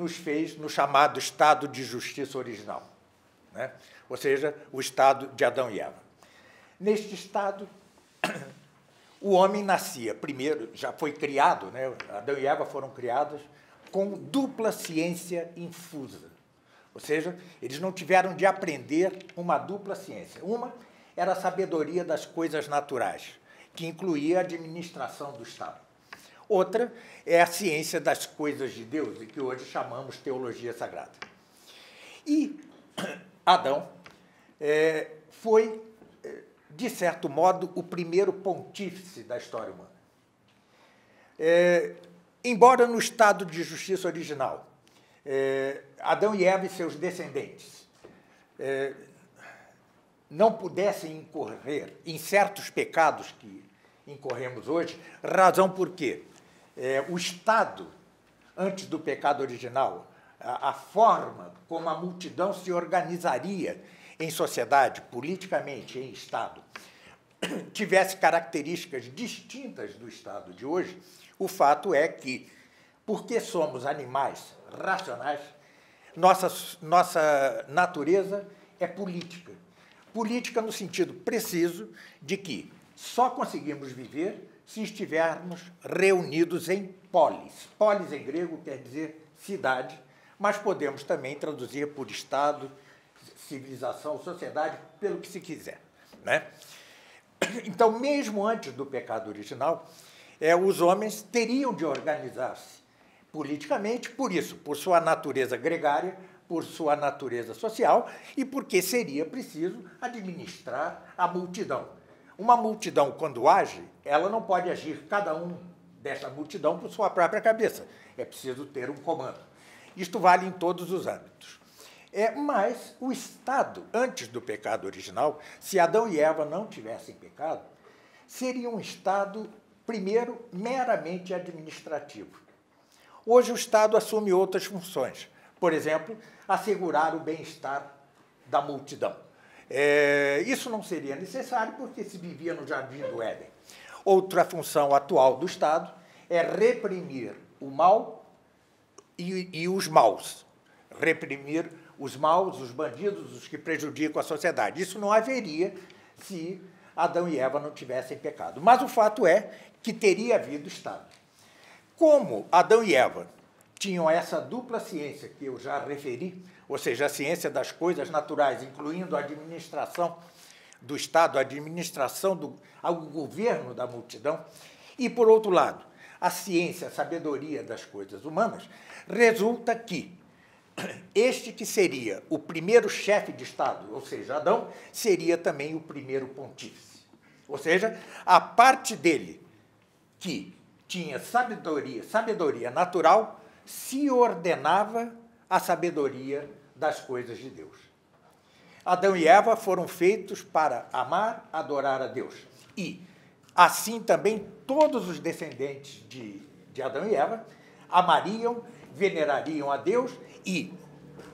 nos fez no chamado estado de justiça original, né? Ou seja, o estado de Adão e Eva. Neste estado, o homem nascia, primeiro, já foi criado, né? Adão e Eva foram criados com dupla ciência infusa. Ou seja, eles não tiveram de aprender uma dupla ciência. Uma era a sabedoria das coisas naturais, que incluía a administração do Estado. Outra é a ciência das coisas de Deus, e que hoje chamamos teologia sagrada. E Adão foi, de certo modo, o primeiro pontífice da história humana. Embora no estado de justiça original, Adão e Eva e seus descendentes não pudessem incorrer em certos pecados que incorremos hoje, razão por quê? O estado, antes do pecado original, a forma como a multidão se organizaria em sociedade, politicamente, em Estado, tivesse características distintas do Estado de hoje, o fato é que, porque somos animais racionais, nossa natureza é política. Política no sentido preciso de que só conseguimos viver se estivermos reunidos em polis. Polis, em grego, quer dizer cidade, mas podemos também traduzir por Estado, civilização, sociedade, pelo que se quiser, né? Então, mesmo antes do pecado original, os homens teriam de organizar-se politicamente, por isso, por sua natureza gregária, por sua natureza social e porque seria preciso administrar a multidão. Uma multidão, quando age, ela não pode agir cada um dessa multidão por sua própria cabeça. É preciso ter um comando. Isto vale em todos os âmbitos. Mas o Estado, antes do pecado original, se Adão e Eva não tivessem pecado, seria um Estado, primeiro, meramente administrativo. Hoje o Estado assume outras funções. Por exemplo, assegurar o bem-estar da multidão. Isso não seria necessário porque se vivia no Jardim do Éden. Outra função atual do Estado é reprimir o mal e os maus. Reprimir os maus, os bandidos, os que prejudicam a sociedade. Isso não haveria se Adão e Eva não tivessem pecado. Mas o fato é que teria havido Estado. Como Adão e Eva tinham essa dupla ciência que eu já referi, ou seja, a ciência das coisas naturais, incluindo a administração do Estado, a administração ao governo da multidão, e, por outro lado, a ciência, a sabedoria das coisas humanas, resulta que este que seria o primeiro chefe de Estado, ou seja, Adão, seria também o primeiro pontífice. Ou seja, a parte dele que tinha sabedoria natural, se ordenava à sabedoria das coisas de Deus. Adão e Eva foram feitos para amar, adorar a Deus. E, assim também, todos os descendentes de Adão e Eva amariam, venerariam a Deus e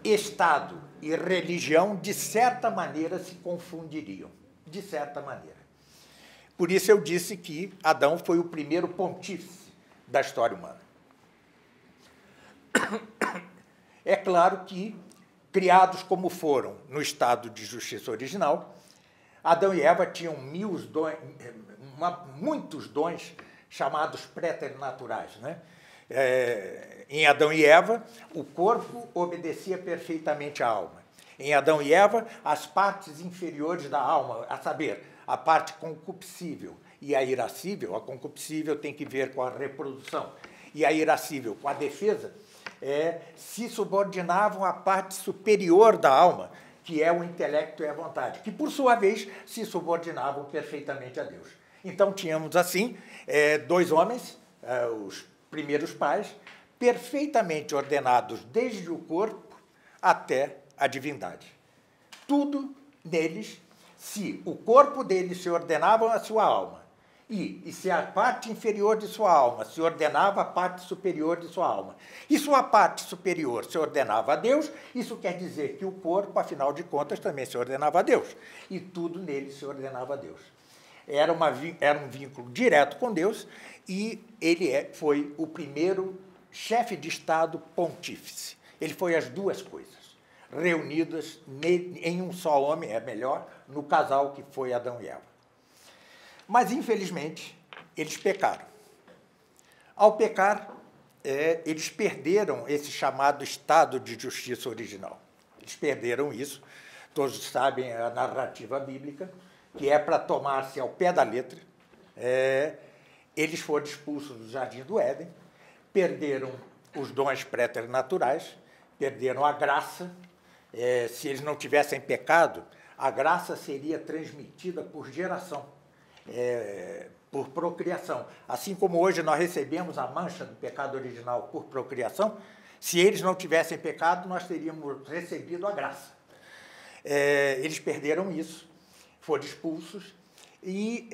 Estado e religião, de certa maneira, se confundiriam. De certa maneira. Por isso eu disse que Adão foi o primeiro pontífice da história humana. É claro que, criados como foram no estado de justiça original, Adão e Eva tinham muitos dons chamados preternaturais, né? Em Adão e Eva, o corpo obedecia perfeitamente à alma. Em Adão e Eva, as partes inferiores da alma, a saber, a parte concupiscível e a irascível, a concupiscível tem que ver com a reprodução, e a irascível com a defesa, se subordinavam à parte superior da alma, que é o intelecto e a vontade, que, por sua vez, se subordinavam perfeitamente a Deus. Então, tínhamos, assim, dois homens, os primeiros pais, perfeitamente ordenados desde o corpo até a divindade. Tudo neles, se o corpo deles se ordenava à sua alma, e se a parte inferior de sua alma se ordenava à parte superior de sua alma, e sua parte superior se ordenava a Deus, isso quer dizer que o corpo, afinal de contas, também se ordenava a Deus, e tudo nele se ordenava a Deus. Era um vínculo direto com Deus, e ele foi o primeiro chefe de Estado pontífice. Ele foi as duas coisas, reunidas em um só homem, é melhor, no casal que foi Adão e Eva. Mas, infelizmente, eles pecaram. Ao pecar, eles perderam esse chamado estado de justiça original. Eles perderam isso. Todos sabem a narrativa bíblica, que é para tomar-se ao pé da letra. Eles foram expulsos do Jardim do Éden, perderam os dons preternaturais, perderam a graça. Se eles não tivessem pecado, a graça seria transmitida por geração, por procriação. Assim como hoje nós recebemos a mancha do pecado original por procriação, se eles não tivessem pecado, nós teríamos recebido a graça. Eles perderam isso, foram expulsos, e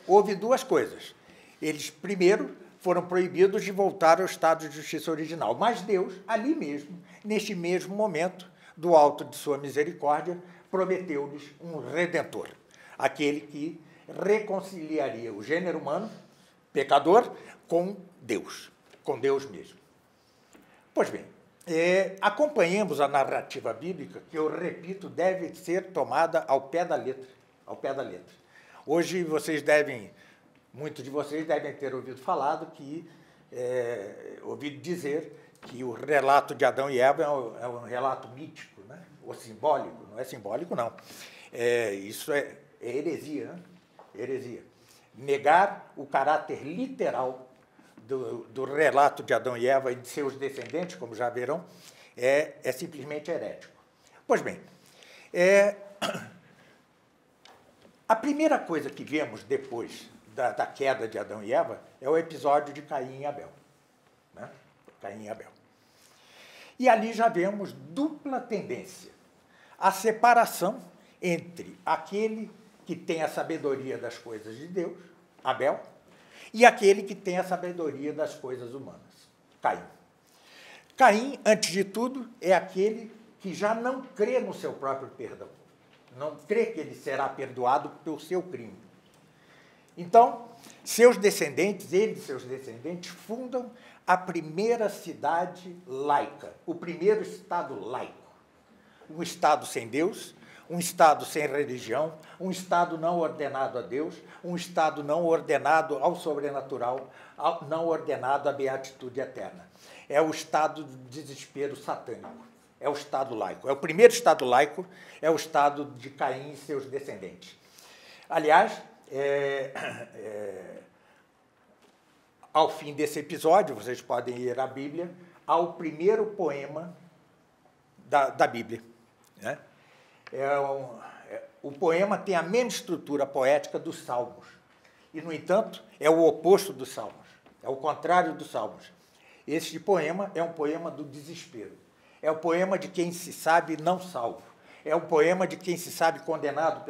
houve duas coisas. Eles, primeiro, foram proibidos de voltar ao estado de justiça original, mas Deus, ali mesmo, neste mesmo momento, do alto de sua misericórdia, prometeu-lhes um Redentor, aquele que reconciliaria o gênero humano, pecador, com Deus mesmo. Pois bem, acompanhemos a narrativa bíblica, que, eu repito, deve ser tomada ao pé da letra, Hoje muitos de vocês devem ter ouvido ouvido dizer que o relato de Adão e Eva é um relato mítico, né? Ou simbólico. Não é simbólico, não. Isso é heresia, né? Heresia. Negar o caráter literal do relato de Adão e Eva e de seus descendentes, como já verão, é simplesmente herético. Pois bem, a primeira coisa que vemos depois da queda de Adão e Eva é o episódio de Caim e Abel. Né? Caim e Abel. E ali já vemos dupla tendência. A separação entre aquele que tem a sabedoria das coisas de Deus, Abel, e aquele que tem a sabedoria das coisas humanas, Caim. Caim, antes de tudo, é aquele que já não crê no seu próprio perdão. Não crê que ele será perdoado pelo seu crime. Então, seus descendentes, ele e seus descendentes, fundam a primeira cidade laica, o primeiro Estado laico. Um Estado sem Deus, um Estado sem religião, um Estado não ordenado a Deus, um Estado não ordenado ao sobrenatural, não ordenado à beatitude eterna. É o Estado do desespero satânico. É o Estado laico. É o primeiro Estado laico, é o Estado de Caim e seus descendentes. Aliás, ao fim desse episódio, vocês podem ir à Bíblia, ao primeiro poema da Bíblia. Né? O poema tem a mesma estrutura poética dos Salmos. E, no entanto, é o oposto dos Salmos. É o contrário dos Salmos. Este poema é um poema do desespero. É o poema de quem se sabe não salvo. É um poema de quem se sabe condenado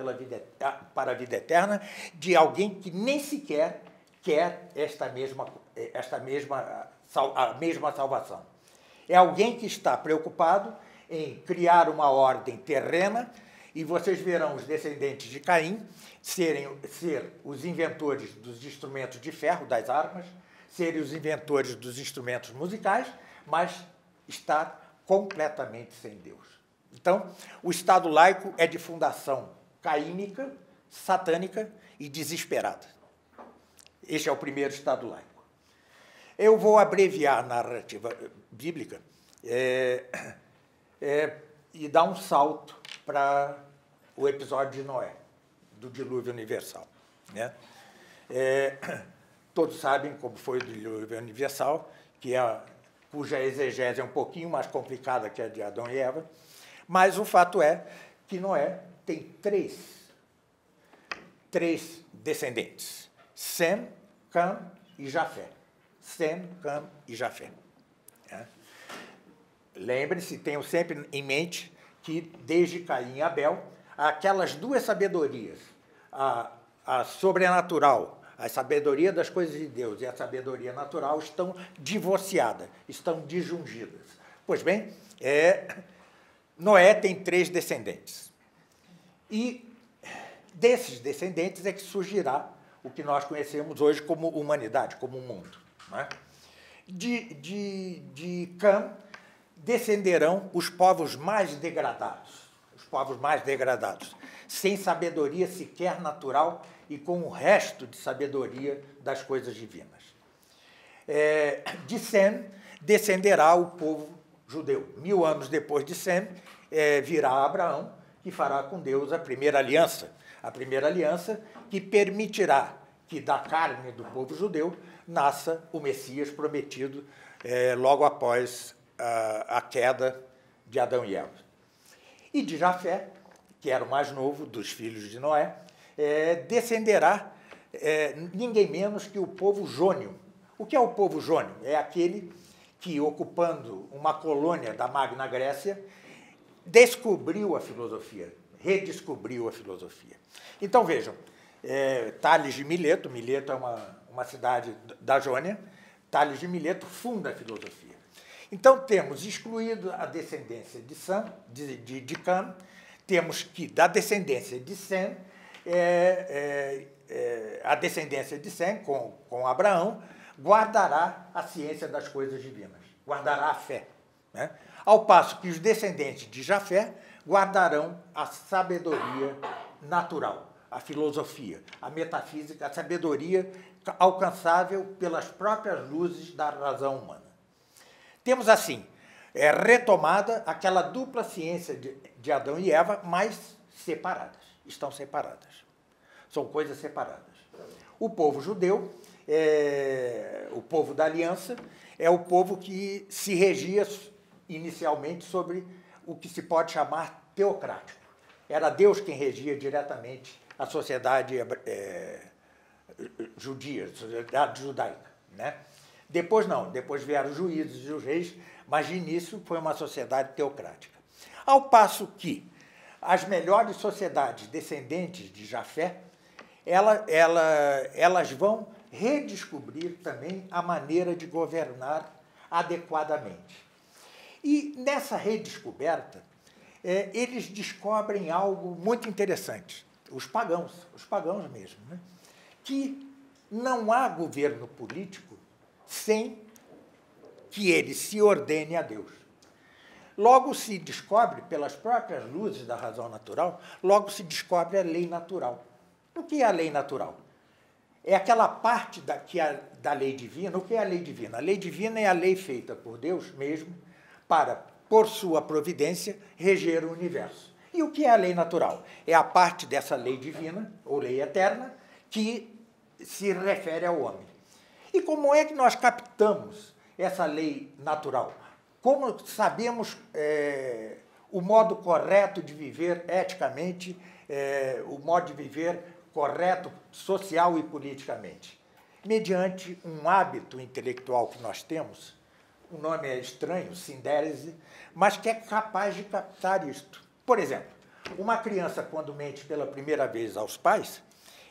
para a vida eterna, de alguém que nem sequer quer a mesma salvação. É alguém que está preocupado em criar uma ordem terrena, e vocês verão os descendentes de Caim ser os inventores dos instrumentos de ferro, das armas, serem os inventores dos instrumentos musicais, mas estar completamente sem Deus. Então, o Estado laico é de fundação caínica, satânica e desesperada. Este é o primeiro Estado laico. Eu vou abreviar a narrativa bíblica e dar um salto para o episódio de Noé, do dilúvio universal. Né? Todos sabem como foi o dilúvio universal, cuja exegese é um pouquinho mais complicada que a de Adão e Eva, mas o fato é que Noé tem três descendentes: Sem, Cam e Jafé. Sem, Cam e Jafé. Lembre-se, tenham sempre em mente que, desde Caim e Abel, aquelas duas sabedorias, a sobrenatural, a sabedoria das coisas de Deus e a sabedoria natural, estão divorciadas, estão disjungidas. Pois bem, Noé tem 3 descendentes. E desses descendentes é que surgirá o que nós conhecemos hoje como humanidade, como mundo. Não é? De Cam descenderão os povos mais degradados, sem sabedoria sequer natural e com o resto de sabedoria das coisas divinas. De Sem descenderá o povo judeu. 1000 anos depois de Sem, virá Abraão, que fará com Deus a primeira aliança que permitirá que da carne do povo judeu nasça o Messias prometido logo após a queda de Adão e Eva. E de Jafé, que era o mais novo dos filhos de Noé, descenderá ninguém menos que o povo jônio. O que é o povo jônio? É aquele que, ocupando uma colônia da Magna Grécia, redescobriu a filosofia. Então, vejam, Tales de Mileto é uma cidade da Jônia, Tales de Mileto funda a filosofia. Então, temos excluído a descendência de Cam, temos que, da descendência de Sem, a descendência de Sem, com Abraão, guardará a ciência das coisas divinas, guardará a fé. Né? Ao passo que os descendentes de Jafé guardarão a sabedoria natural, a filosofia, a metafísica, a sabedoria alcançável pelas próprias luzes da razão humana. Temos, assim, retomada aquela dupla ciência de Adão e Eva, mas separadas, estão separadas. São coisas separadas. O povo judeu, o povo da aliança, é o povo que se regia inicialmente sobre o que se pode chamar teocrático. Era Deus quem regia diretamente a sociedade judia, a sociedade judaica. Né? Depois não, depois vieram os juízes e os reis, mas de início foi uma sociedade teocrática. Ao passo que as melhores sociedades descendentes de Jafé, elas vão redescobrir também a maneira de governar adequadamente. E nessa redescoberta, eles descobrem algo muito interessante, os pagãos mesmo, né? Que não há governo político sem que ele se ordene a Deus. Logo se descobre, pelas próprias luzes da razão natural, logo se descobre a lei natural. O que é a lei natural? É aquela parte da lei divina. O que é a lei divina? A lei divina é a lei feita por Deus mesmo para, por sua providência, reger o universo. E o que é a lei natural? É a parte dessa lei divina, ou lei eterna, que se refere ao homem. E como é que nós captamos essa lei natural? Como sabemos o modo correto de viver eticamente, o modo de viver correto social e politicamente? Mediante um hábito intelectual que nós temos, o nome é estranho, sindérese, mas que é capaz de captar isto. Por exemplo, uma criança, quando mente pela primeira vez aos pais,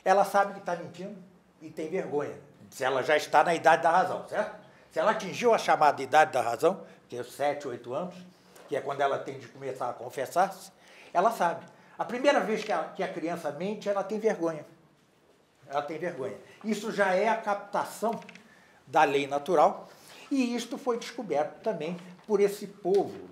ela sabe que está mentindo e tem vergonha, se ela já está na idade da razão, certo? Se ela atingiu a chamada idade da razão, que é 7, 8 anos, que é quando ela tem de começar a confessar-se, ela sabe. A primeira vez que a criança mente, ela tem vergonha. Isso já é a captação da lei natural, e isto foi descoberto também por esse povo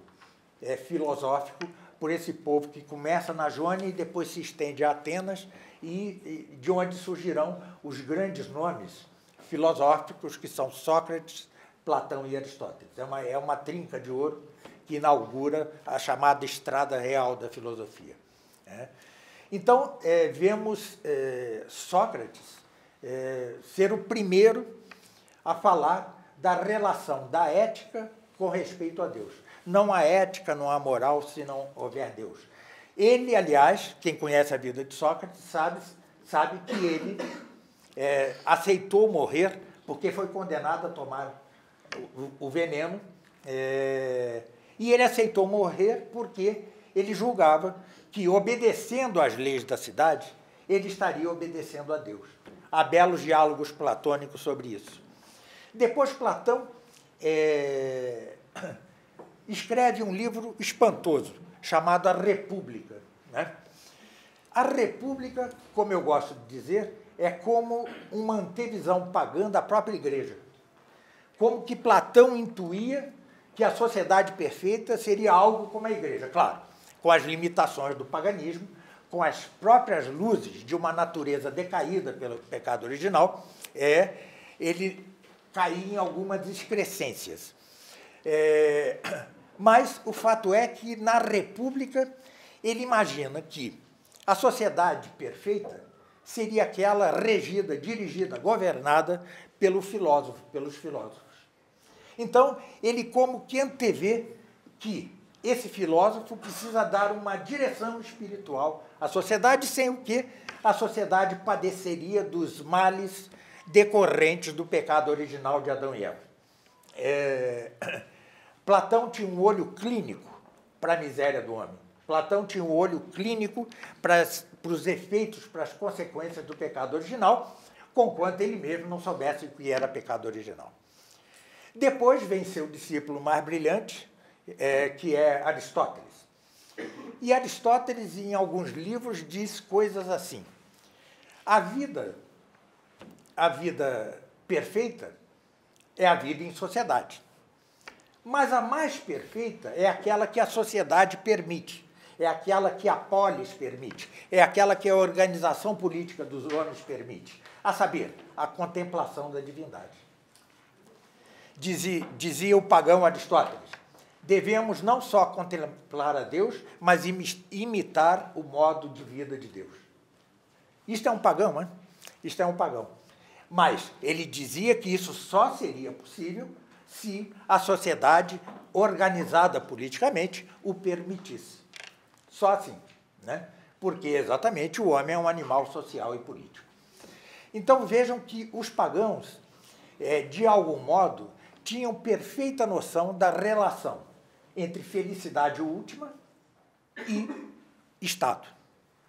filosófico, por esse povo que começa na Jônia e depois se estende a Atenas, e de onde surgirão os grandes nomes filosóficos, que são Sócrates, Platão e Aristóteles. É uma trinca de ouro que inaugura a chamada estrada real da filosofia. Então, vemos Sócrates ser o primeiro a falar da relação da ética com respeito a Deus. Não há ética, não há moral, se não houver Deus. Ele, aliás, quem conhece a vida de Sócrates, sabe que ele aceitou morrer porque foi condenado a tomar o veneno, e ele aceitou morrer porque ele julgava que, obedecendo às leis da cidade, ele estaria obedecendo a Deus. Há belos diálogos platônicos sobre isso. Depois, Platão escreve um livro espantoso, chamado A República. Né? A República, como eu gosto de dizer, é como uma antevisão pagã da própria igreja. Como que Platão intuía que a sociedade perfeita seria algo como a igreja, claro, com as limitações do paganismo, com as próprias luzes de uma natureza decaída pelo pecado original, ele caía em algumas excrescências. Mas o fato é que, na República, ele imagina que a sociedade perfeita seria aquela regida, dirigida, governada pelos filósofos. Então, ele como que antevê que esse filósofo precisa dar uma direção espiritual à sociedade, sem o que a sociedade padeceria dos males decorrentes do pecado original de Adão e Eva. Platão tinha um olho clínico para a miséria do homem. Platão tinha um olho clínico para os efeitos, para as consequências do pecado original, conquanto ele mesmo não soubesse o que era pecado original. Depois vem seu discípulo mais brilhante, que é Aristóteles. E Aristóteles, em alguns livros, diz coisas assim: a vida perfeita é a vida em sociedade. Mas a mais perfeita é aquela que a sociedade permite, é aquela que a polis permite, é aquela que a organização política dos homens permite, a saber, a contemplação da divindade. Dizia o pagão Aristóteles: devemos não só contemplar a Deus, mas imitar o modo de vida de Deus. Isto é um pagão, né? Isto é um pagão. Mas ele dizia que isso só seria possível se a sociedade, organizada politicamente, o permitisse. Só assim, né? Porque exatamente o homem é um animal social e político. Então vejam que os pagãos, de algum modo, tinham perfeita noção da relação entre felicidade última e Estado.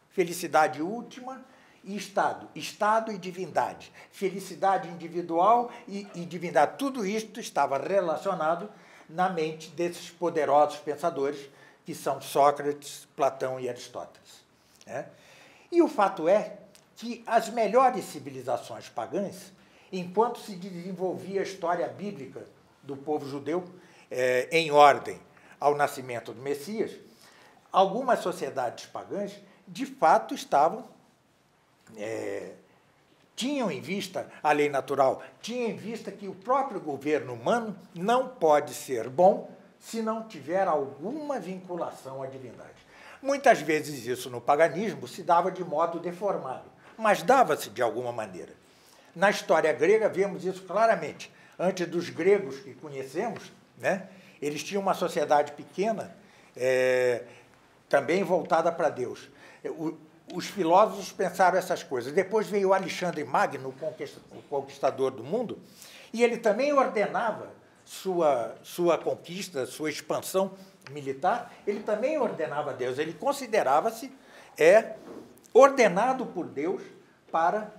Felicidade última e Estado. Estado e divindade. Felicidade individual e divindade. Tudo isto estava relacionado na mente desses poderosos pensadores que são Sócrates, Platão e Aristóteles. E o fato é que as melhores civilizações pagãs, enquanto se desenvolvia a história bíblica do povo judeu em ordem ao nascimento do Messias, algumas sociedades pagãs, de fato, tinham em vista a lei natural, tinham em vista que o próprio governo humano não pode ser bom se não tiver alguma vinculação à divindade. Muitas vezes isso no paganismo se dava de modo deformado, mas dava-se de alguma maneira. Na história grega vemos isso claramente. Antes dos gregos que conhecemos, né, eles tinham uma sociedade pequena, também voltada para Deus. Os filósofos pensaram essas coisas. Depois veio Alexandre Magno, o conquistador do mundo, e ele também ordenava sua conquista, sua expansão militar, ele também ordenava a Deus. Ele considerava-se ordenado por Deus para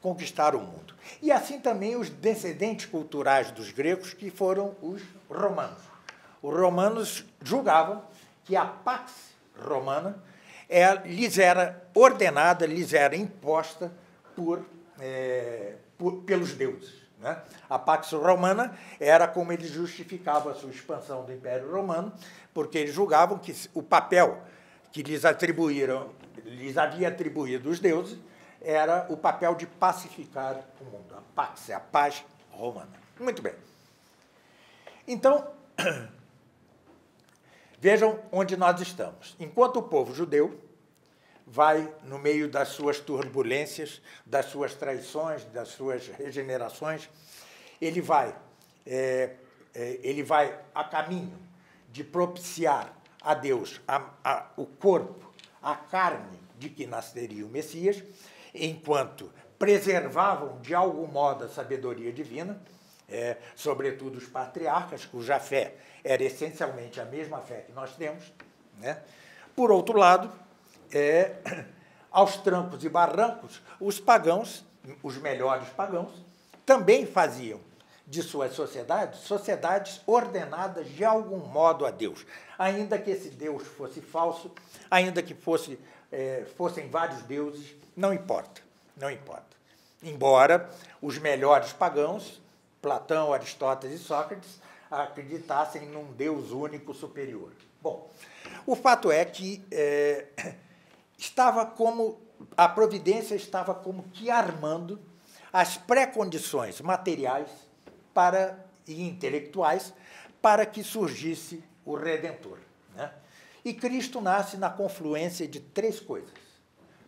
conquistar o mundo. E assim também os descendentes culturais dos gregos, que foram os romanos. Os romanos julgavam que a pax romana lhes era ordenada, lhes era imposta pelos deuses. Né? A Pax Romana era como eles justificavam a sua expansão do Império Romano, porque eles julgavam que o papel que lhes havia atribuído os deuses era o papel de pacificar o mundo. A Pax é a paz romana. Muito bem. Então, vejam onde nós estamos. Enquanto o povo judeu vai, no meio das suas turbulências, das suas traições, das suas regenerações, ele vai a caminho de propiciar a Deus o corpo, a carne de que nasceria o Messias, enquanto preservavam, de algum modo, a sabedoria divina, sobretudo os patriarcas, cuja fé era essencialmente a mesma fé que nós temos. Né? Por outro lado, aos trancos e barrancos, os pagãos, os melhores pagãos, também faziam de suas sociedades ordenadas de algum modo a Deus. Ainda que esse Deus fosse falso, ainda que fossem vários deuses, não importa, não importa. Embora os melhores pagãos, Platão, Aristóteles e Sócrates, acreditassem num Deus único superior. Bom, o fato é que a providência estava como que armando as pré-condições materiais e intelectuais para que surgisse o Redentor, né? E Cristo nasce na confluência de três coisas.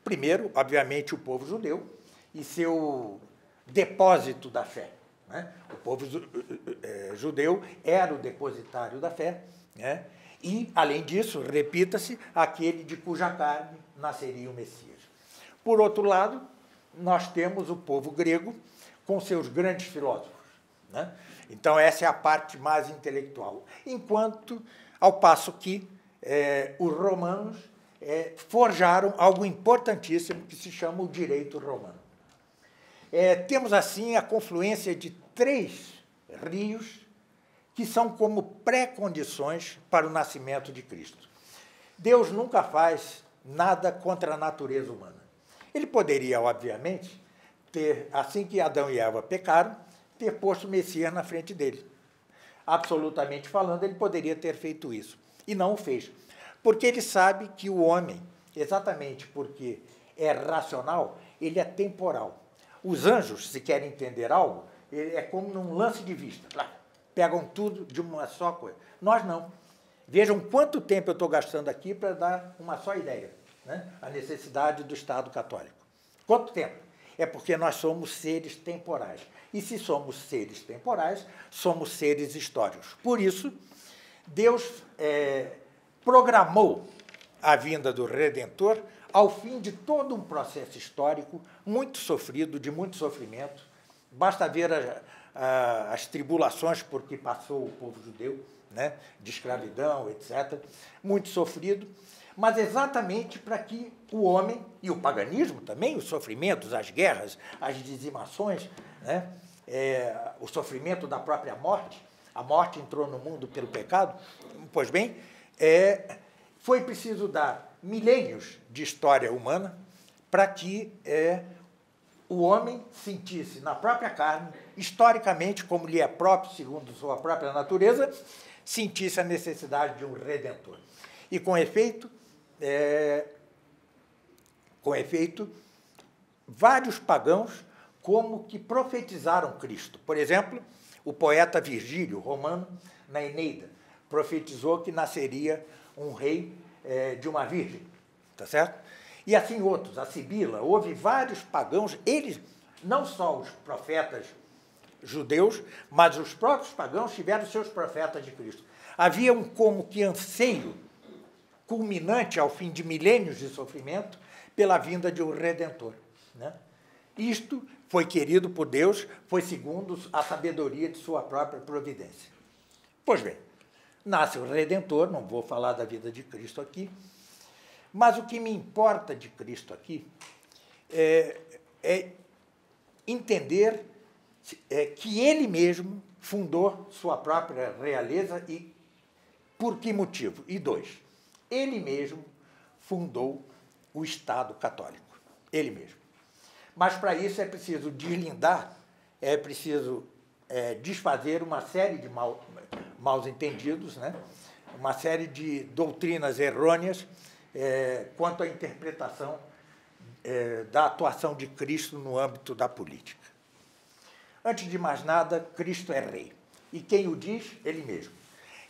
Primeiro, obviamente, o povo judeu e seu depósito da fé, né? O povo judeu era o depositário da fé, né? E, além disso, repita-se, aquele de cuja carne nasceria o Messias. Por outro lado, nós temos o povo grego com seus grandes filósofos, né? Então, essa é a parte mais intelectual. Ao passo que os romanos forjaram algo importantíssimo que se chama o direito romano. Temos, assim, a confluência de três rios que são como pré-condições para o nascimento de Cristo. Deus nunca faz nada contra a natureza humana. Ele poderia, obviamente, assim que Adão e Eva pecaram, ter posto o Messias na frente dele. Absolutamente falando, ele poderia ter feito isso. E não o fez. Porque ele sabe que o homem, exatamente porque é racional, ele é temporal. Os anjos, se querem entender algo, é como num lance de vista. Pegam tudo de uma só coisa. Nós não. Vejam quanto tempo eu estou gastando aqui para dar uma só ideia, né? A necessidade do Estado católico. Quanto tempo? É porque nós somos seres temporais. E se somos seres temporais, somos seres históricos. Por isso, Deus programou a vinda do Redentor ao fim de todo um processo histórico muito sofrido, de muito sofrimento. Basta ver as tribulações por que passou o povo judeu, né, de escravidão, etc. Muito sofrido, mas exatamente para que o homem, e o paganismo também, os sofrimentos, as guerras, as dizimações, né, o sofrimento da própria morte, a morte entrou no mundo pelo pecado, pois bem, foi preciso dar milênios de história humana para que o homem sentisse na própria carne, historicamente, como lhe é próprio, segundo sua própria natureza, sentisse a necessidade de um Redentor. E, com efeito, vários pagãos como que profetizaram Cristo. Por exemplo, o poeta Virgílio, romano, na Eneida, profetizou que nasceria um rei de uma virgem, tá certo? E assim outros, a Sibila, houve vários pagãos, eles, não só os profetas judeus, mas os próprios pagãos tiveram seus profetas de Cristo. Havia um como que anseio culminante ao fim de milênios de sofrimento pela vinda de um Redentor, né? Isto foi querido por Deus, foi segundo a sabedoria de sua própria providência. Pois bem, nasce o Redentor, não vou falar da vida de Cristo aqui, mas o que me importa de Cristo aqui é entender que ele mesmo fundou sua própria realeza e por que motivo? E dois, ele mesmo fundou o Estado católico, ele mesmo. Mas para isso é preciso deslindar, é preciso desfazer uma série de maus entendidos, né? Uma série de doutrinas errôneas quanto à interpretação da atuação de Cristo no âmbito da política. Antes de mais nada, Cristo é rei. E quem o diz? Ele mesmo.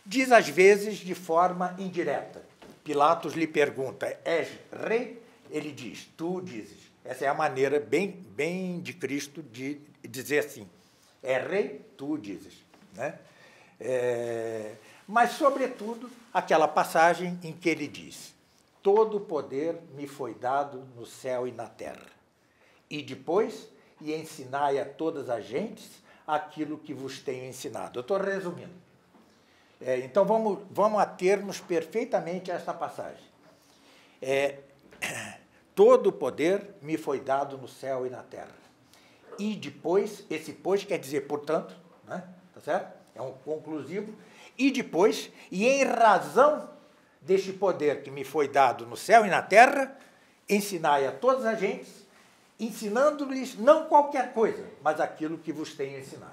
Diz às vezes de forma indireta. Pilatos lhe pergunta, és rei? Ele diz, tu dizes. Essa é a maneira bem de Cristo de dizer assim. É rei? Tu dizes. Né? Mas, sobretudo, aquela passagem em que ele diz, todo o poder me foi dado no céu e na terra. E depois, e ensinai a todas as gentes aquilo que vos tenho ensinado. Eu estou resumindo. Então, vamos ater-nos perfeitamente a esta passagem. Todo o poder me foi dado no céu e na terra. E depois, esse pois quer dizer, portanto, né? Tá certo? É um conclusivo. E depois, e em razão deste poder que me foi dado no céu e na terra, ensinai a todas as gentes, ensinando-lhes não qualquer coisa, mas aquilo que vos tenho ensinado.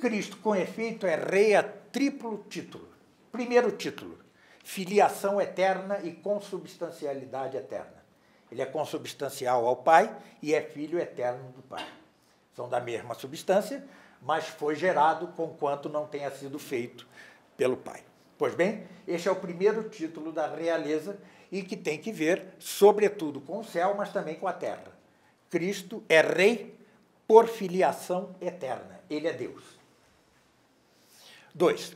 Cristo, com efeito, é rei a triplo título. Primeiro título, filiação eterna e consubstancialidade eterna. Ele é consubstancial ao Pai e é filho eterno do Pai. São da mesma substância, mas foi gerado conquanto não tenha sido feito pelo Pai. Pois bem, este é o primeiro título da realeza e que tem que ver, sobretudo, com o céu, mas também com a terra. Cristo é rei por filiação eterna. Ele é Deus. 2.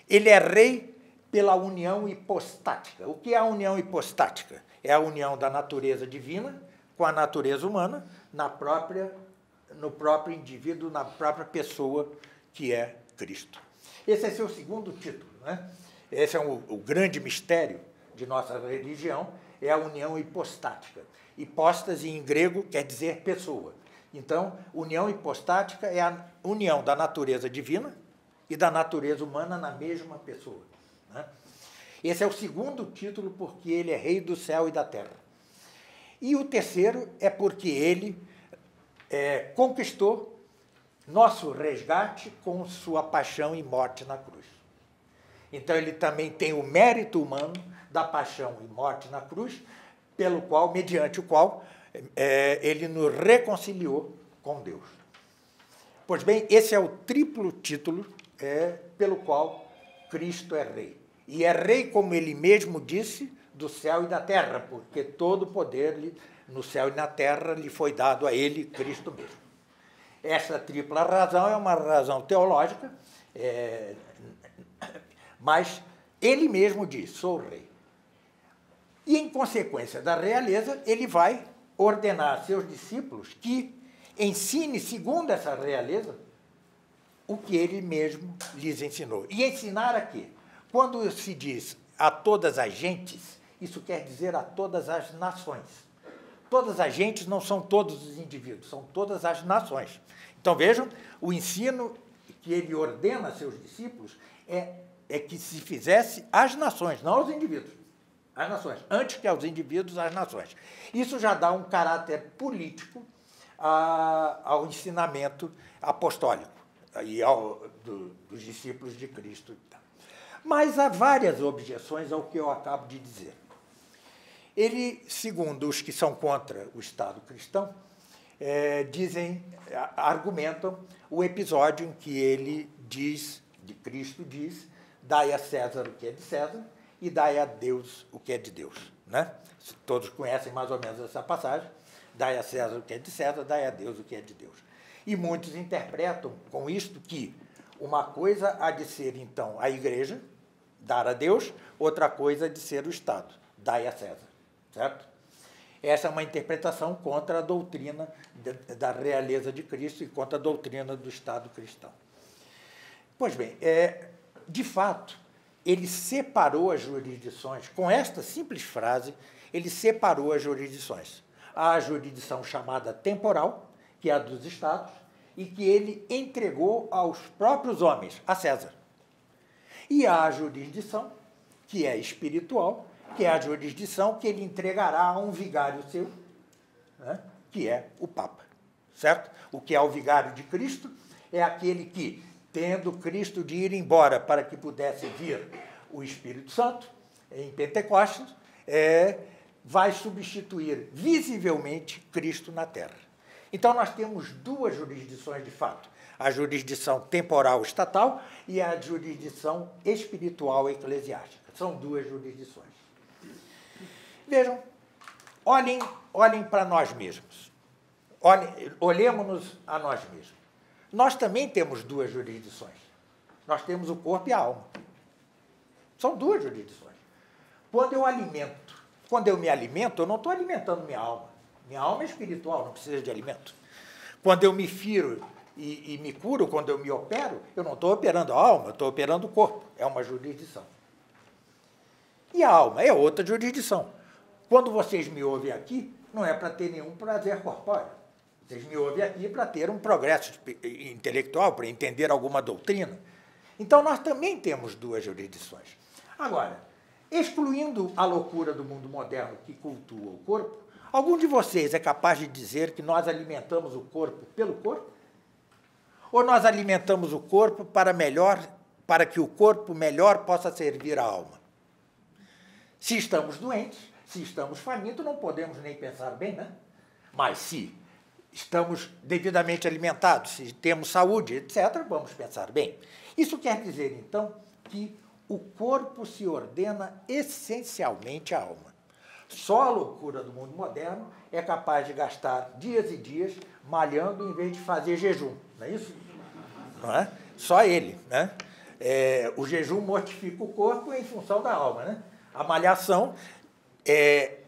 Ele é rei pela união hipostática. O que é a união hipostática? É a união da natureza divina com a natureza humana no próprio indivíduo, na própria pessoa que é Cristo. Esse é seu segundo título, né? Esse é o grande mistério de nossa religião, é a união hipostática. Hipóstase em grego quer dizer pessoa. Então, união hipostática é a união da natureza divina e da natureza humana na mesma pessoa, né? Esse é o segundo título porque ele é rei do céu e da terra. E o terceiro é porque ele conquistou nosso resgate com sua paixão e morte na cruz. Então ele também tem o mérito humano da paixão e morte na cruz, mediante o qual ele nos reconciliou com Deus. Pois bem, esse é o triplo título pelo qual Cristo é rei. E é rei, como ele mesmo disse, do céu e da terra, porque todo o poder no céu e na terra lhe foi dado a ele, Cristo mesmo. Essa tripla razão é uma razão teológica, mas ele mesmo diz, sou rei. E, em consequência da realeza, ele vai ordenar a seus discípulos que ensine, segundo essa realeza, o que ele mesmo lhes ensinou. E ensinar a quê? Quando se diz a todas as gentes, isso quer dizer a todas as nações. Todas as gentes não são todos os indivíduos, são todas as nações. Então, vejam, o ensino que ele ordena a seus discípulos é que se fizesse às nações, não aos indivíduos. Às nações. Antes que aos indivíduos, às nações. Isso já dá um caráter político ao ensinamento apostólico e dos discípulos de Cristo. Mas há várias objeções ao que eu acabo de dizer. Ele, segundo os que são contra o Estado cristão, argumentam o episódio em que ele diz, de Cristo diz, dai a César o que é de César e dai a Deus o que é de Deus, né? Todos conhecem mais ou menos essa passagem, dai a César o que é de César, dai a Deus o que é de Deus. E muitos interpretam com isto que uma coisa há de ser, então, a igreja, dar a Deus, outra coisa há de ser o Estado, dai a César, certo? Essa é uma interpretação contra a doutrina da realeza de Cristo e contra a doutrina do Estado cristão. Pois bem, de fato, ele separou as jurisdições, com esta simples frase, ele separou as jurisdições. Há a jurisdição chamada temporal, que é a dos estados, e que ele entregou aos próprios homens, a César. E há a jurisdição, que é espiritual, que é a jurisdição que ele entregará a um vigário seu, né, que é o Papa, certo? O que é o vigário de Cristo é aquele que, tendo Cristo de ir embora para que pudesse vir o Espírito Santo, em Pentecostes, vai substituir visivelmente Cristo na terra. Então, nós temos duas jurisdições de fato, a jurisdição temporal estatal e a jurisdição espiritual eclesiástica. São duas jurisdições. Vejam, olhem para nós mesmos. Olhemos-nos a nós mesmos. Nós também temos duas jurisdições. Nós temos o corpo e a alma. São duas jurisdições. Quando eu me alimento, eu não estou alimentando minha alma. Minha alma é espiritual, não precisa de alimento. Quando eu me firo e me curo, quando eu me opero, eu não estou operando a alma, eu estou operando o corpo. É uma jurisdição. E a alma é outra jurisdição. Quando vocês me ouvem aqui, não é para ter nenhum prazer corpóreo. Vocês me ouvem aqui para ter um progresso intelectual, para entender alguma doutrina. Então, nós também temos duas jurisdições. Agora, excluindo a loucura do mundo moderno que cultua o corpo, algum de vocês é capaz de dizer que nós alimentamos o corpo pelo corpo? Ou nós alimentamos o corpo para que o corpo melhor possa servir a alma? Se estamos doentes, se estamos famintos, não podemos nem pensar bem, né? Mas se estamos devidamente alimentados, se temos saúde, etc., vamos pensar bem. Isso quer dizer, então, que o corpo se ordena essencialmente à alma. Só a loucura do mundo moderno é capaz de gastar dias e dias malhando em vez de fazer jejum, não é isso? Não é? Só ele, né? O jejum mortifica o corpo em função da alma, né? A malhação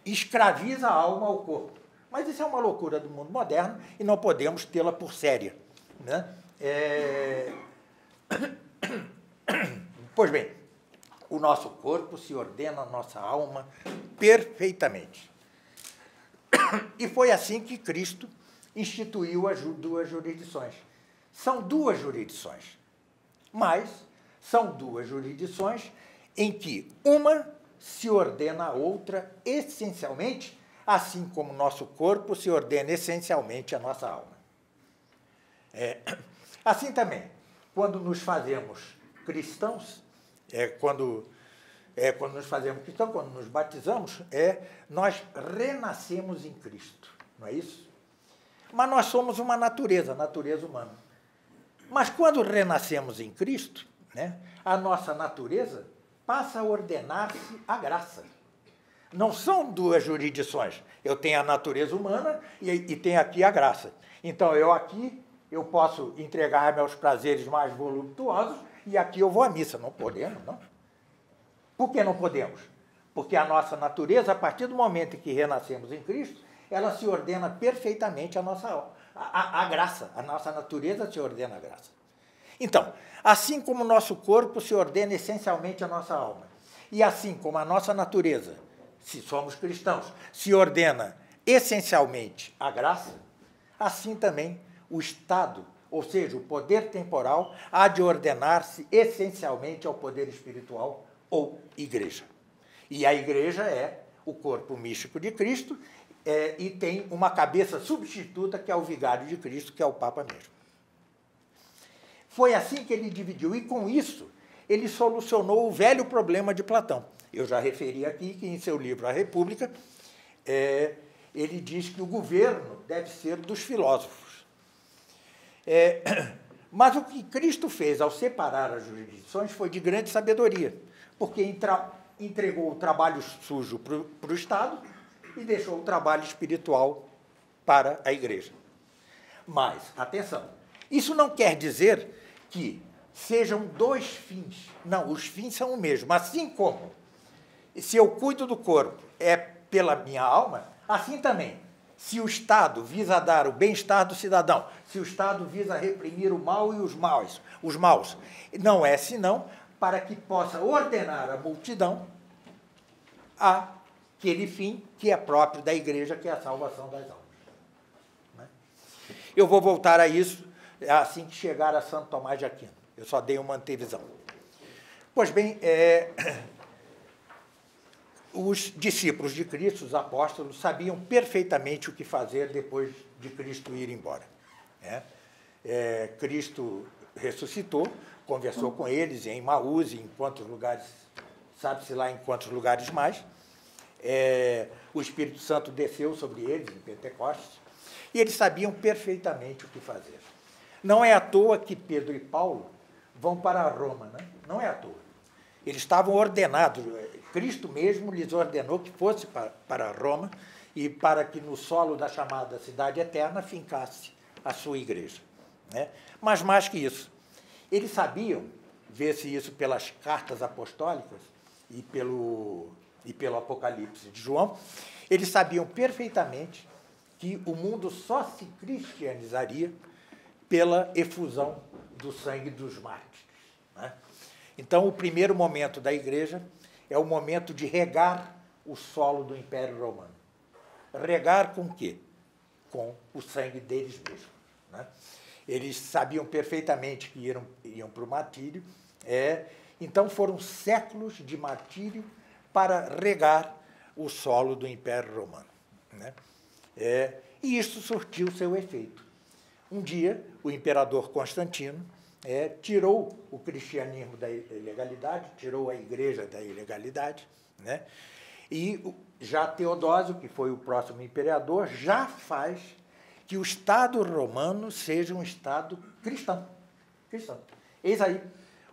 escraviza a alma ao corpo. Mas isso é uma loucura do mundo moderno e não podemos tê-la por séria, né? Pois bem, o nosso corpo se ordena à nossa alma perfeitamente. E foi assim que Cristo instituiu as duas jurisdições. São duas jurisdições, mas são duas jurisdições em que uma se ordena à outra essencialmente, assim como o nosso corpo se ordena essencialmente à nossa alma. Assim também, quando nos fazemos cristãos, quando nos batizamos, nós renascemos em Cristo, não é isso? Mas nós somos uma natureza humana. Mas quando renascemos em Cristo, né, a nossa natureza passa a ordenar-se à graça. Não são duas jurisdições. Eu tenho a natureza humana e tenho aqui a graça. Então, eu posso entregar meus prazeres mais voluptuosos e aqui eu vou à missa. Não podemos, não. Por que não podemos? Porque a nossa natureza, a partir do momento em que renascemos em Cristo, ela se ordena perfeitamente à graça. A nossa natureza se ordena à graça. Então, assim como o nosso corpo se ordena essencialmente à nossa alma, e assim como a nossa natureza, se somos cristãos, se ordena essencialmente à graça, assim também o Estado, ou seja, o poder temporal, há de ordenar-se essencialmente ao poder espiritual ou igreja. E a igreja é o corpo místico de Cristo e tem uma cabeça substituta, que é o vigário de Cristo, que é o Papa mesmo. Foi assim que ele dividiu, e com isso ele solucionou o velho problema de Platão. Eu já referi aqui que em seu livro A República, ele diz que o governo deve ser dos filósofos. Mas o que Cristo fez ao separar as jurisdições foi de grande sabedoria, porque entregou o trabalho sujo para o Estado e deixou o trabalho espiritual para a Igreja. Mas, atenção, isso não quer dizer que sejam dois fins. Não, os fins são o mesmo. Assim como, se eu cuido do corpo pela minha alma, assim também, se o Estado visa dar o bem-estar do cidadão, se o Estado visa reprimir o mal e os maus, não é senão para que possa ordenar a multidão àquele fim que é próprio da Igreja, que é a salvação das almas. Eu vou voltar a isso assim que chegar a Santo Tomás de Aquino. Eu só dei uma antevisão. Pois bem, os discípulos de Cristo, os apóstolos, sabiam perfeitamente o que fazer depois de Cristo ir embora. Cristo ressuscitou, conversou com eles em Emaús, em quantos lugares, sabe-se lá em quantos lugares mais. O Espírito Santo desceu sobre eles em Pentecostes, e eles sabiam perfeitamente o que fazer. Não é à toa que Pedro e Paulo vão para Roma, né? Não é à toa. Eles estavam ordenados, Cristo mesmo lhes ordenou que fosse para Roma e para que no solo da chamada Cidade Eterna fincasse a sua igreja. Né? Mas mais que isso, eles sabiam, vê-se isso pelas cartas apostólicas e pelo Apocalipse de João, eles sabiam perfeitamente que o mundo só se cristianizaria pela efusão do sangue dos mártires. Né? Então, o primeiro momento da Igreja é o momento de regar o solo do Império Romano. Regar com o quê? Com o sangue deles mesmos. Né? Eles sabiam perfeitamente que iam para o martírio, então foram séculos de martírio para regar o solo do Império Romano. Né? E isso surtiu seu efeito. Um dia, o imperador Constantino tirou o cristianismo da ilegalidade, tirou a igreja da ilegalidade, né? E já Teodósio, que foi o próximo imperador, já faz que o Estado romano seja um Estado cristão. Eis aí,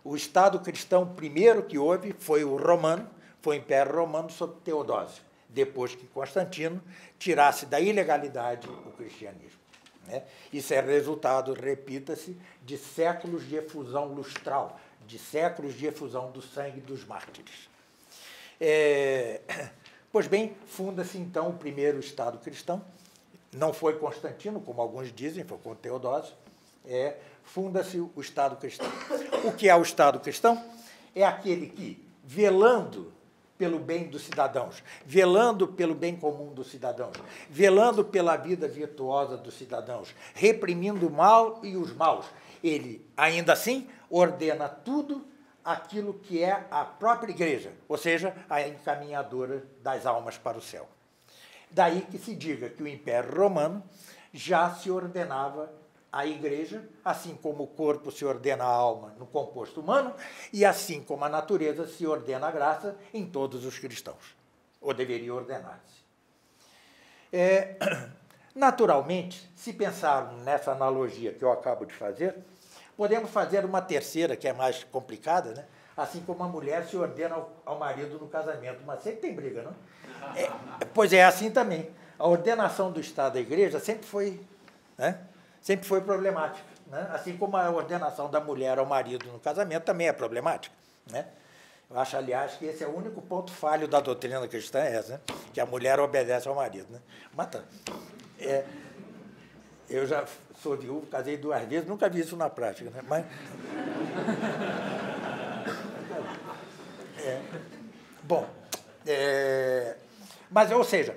o Estado cristão primeiro que houve foi o romano, foi o Império Romano sob Teodósio, depois que Constantino tirasse da ilegalidade o cristianismo, né? Isso é resultado, repita-se, de séculos de efusão lustral, de séculos de efusão do sangue dos mártires. Pois bem, funda-se então o primeiro Estado cristão. Não foi Constantino, como alguns dizem, foi com Teodósio. Funda-se o Estado cristão. O que é o Estado cristão? É aquele que, velando pelo bem dos cidadãos, velando pelo bem comum dos cidadãos, velando pela vida virtuosa dos cidadãos, reprimindo o mal e os maus, ele, ainda assim, ordena tudo aquilo que é a própria igreja, ou seja, a encaminhadora das almas para o céu. Daí que se diga que o Império Romano já se ordenava à igreja, assim como o corpo se ordena à alma no composto humano, e assim como a natureza se ordena à graça em todos os cristãos, ou deveria ordenar-se. Naturalmente, se pensar nessa analogia que eu acabo de fazer, podemos fazer uma terceira, que é mais complicada, né? Assim como a mulher se ordena ao marido no casamento, mas sempre tem briga, não? Pois é, assim também. A ordenação do Estado à igreja sempre foi, né? Sempre foi problemática, né? Assim como a ordenação da mulher ao marido no casamento também é problemática, né? Eu acho, aliás, que esse é o único ponto falho da doutrina cristã, né? Que a mulher obedece ao marido, né? Mas tá. Eu já sou viúvo, casei 2 vezes, nunca vi isso na prática, né? Mas... Mas, ou seja,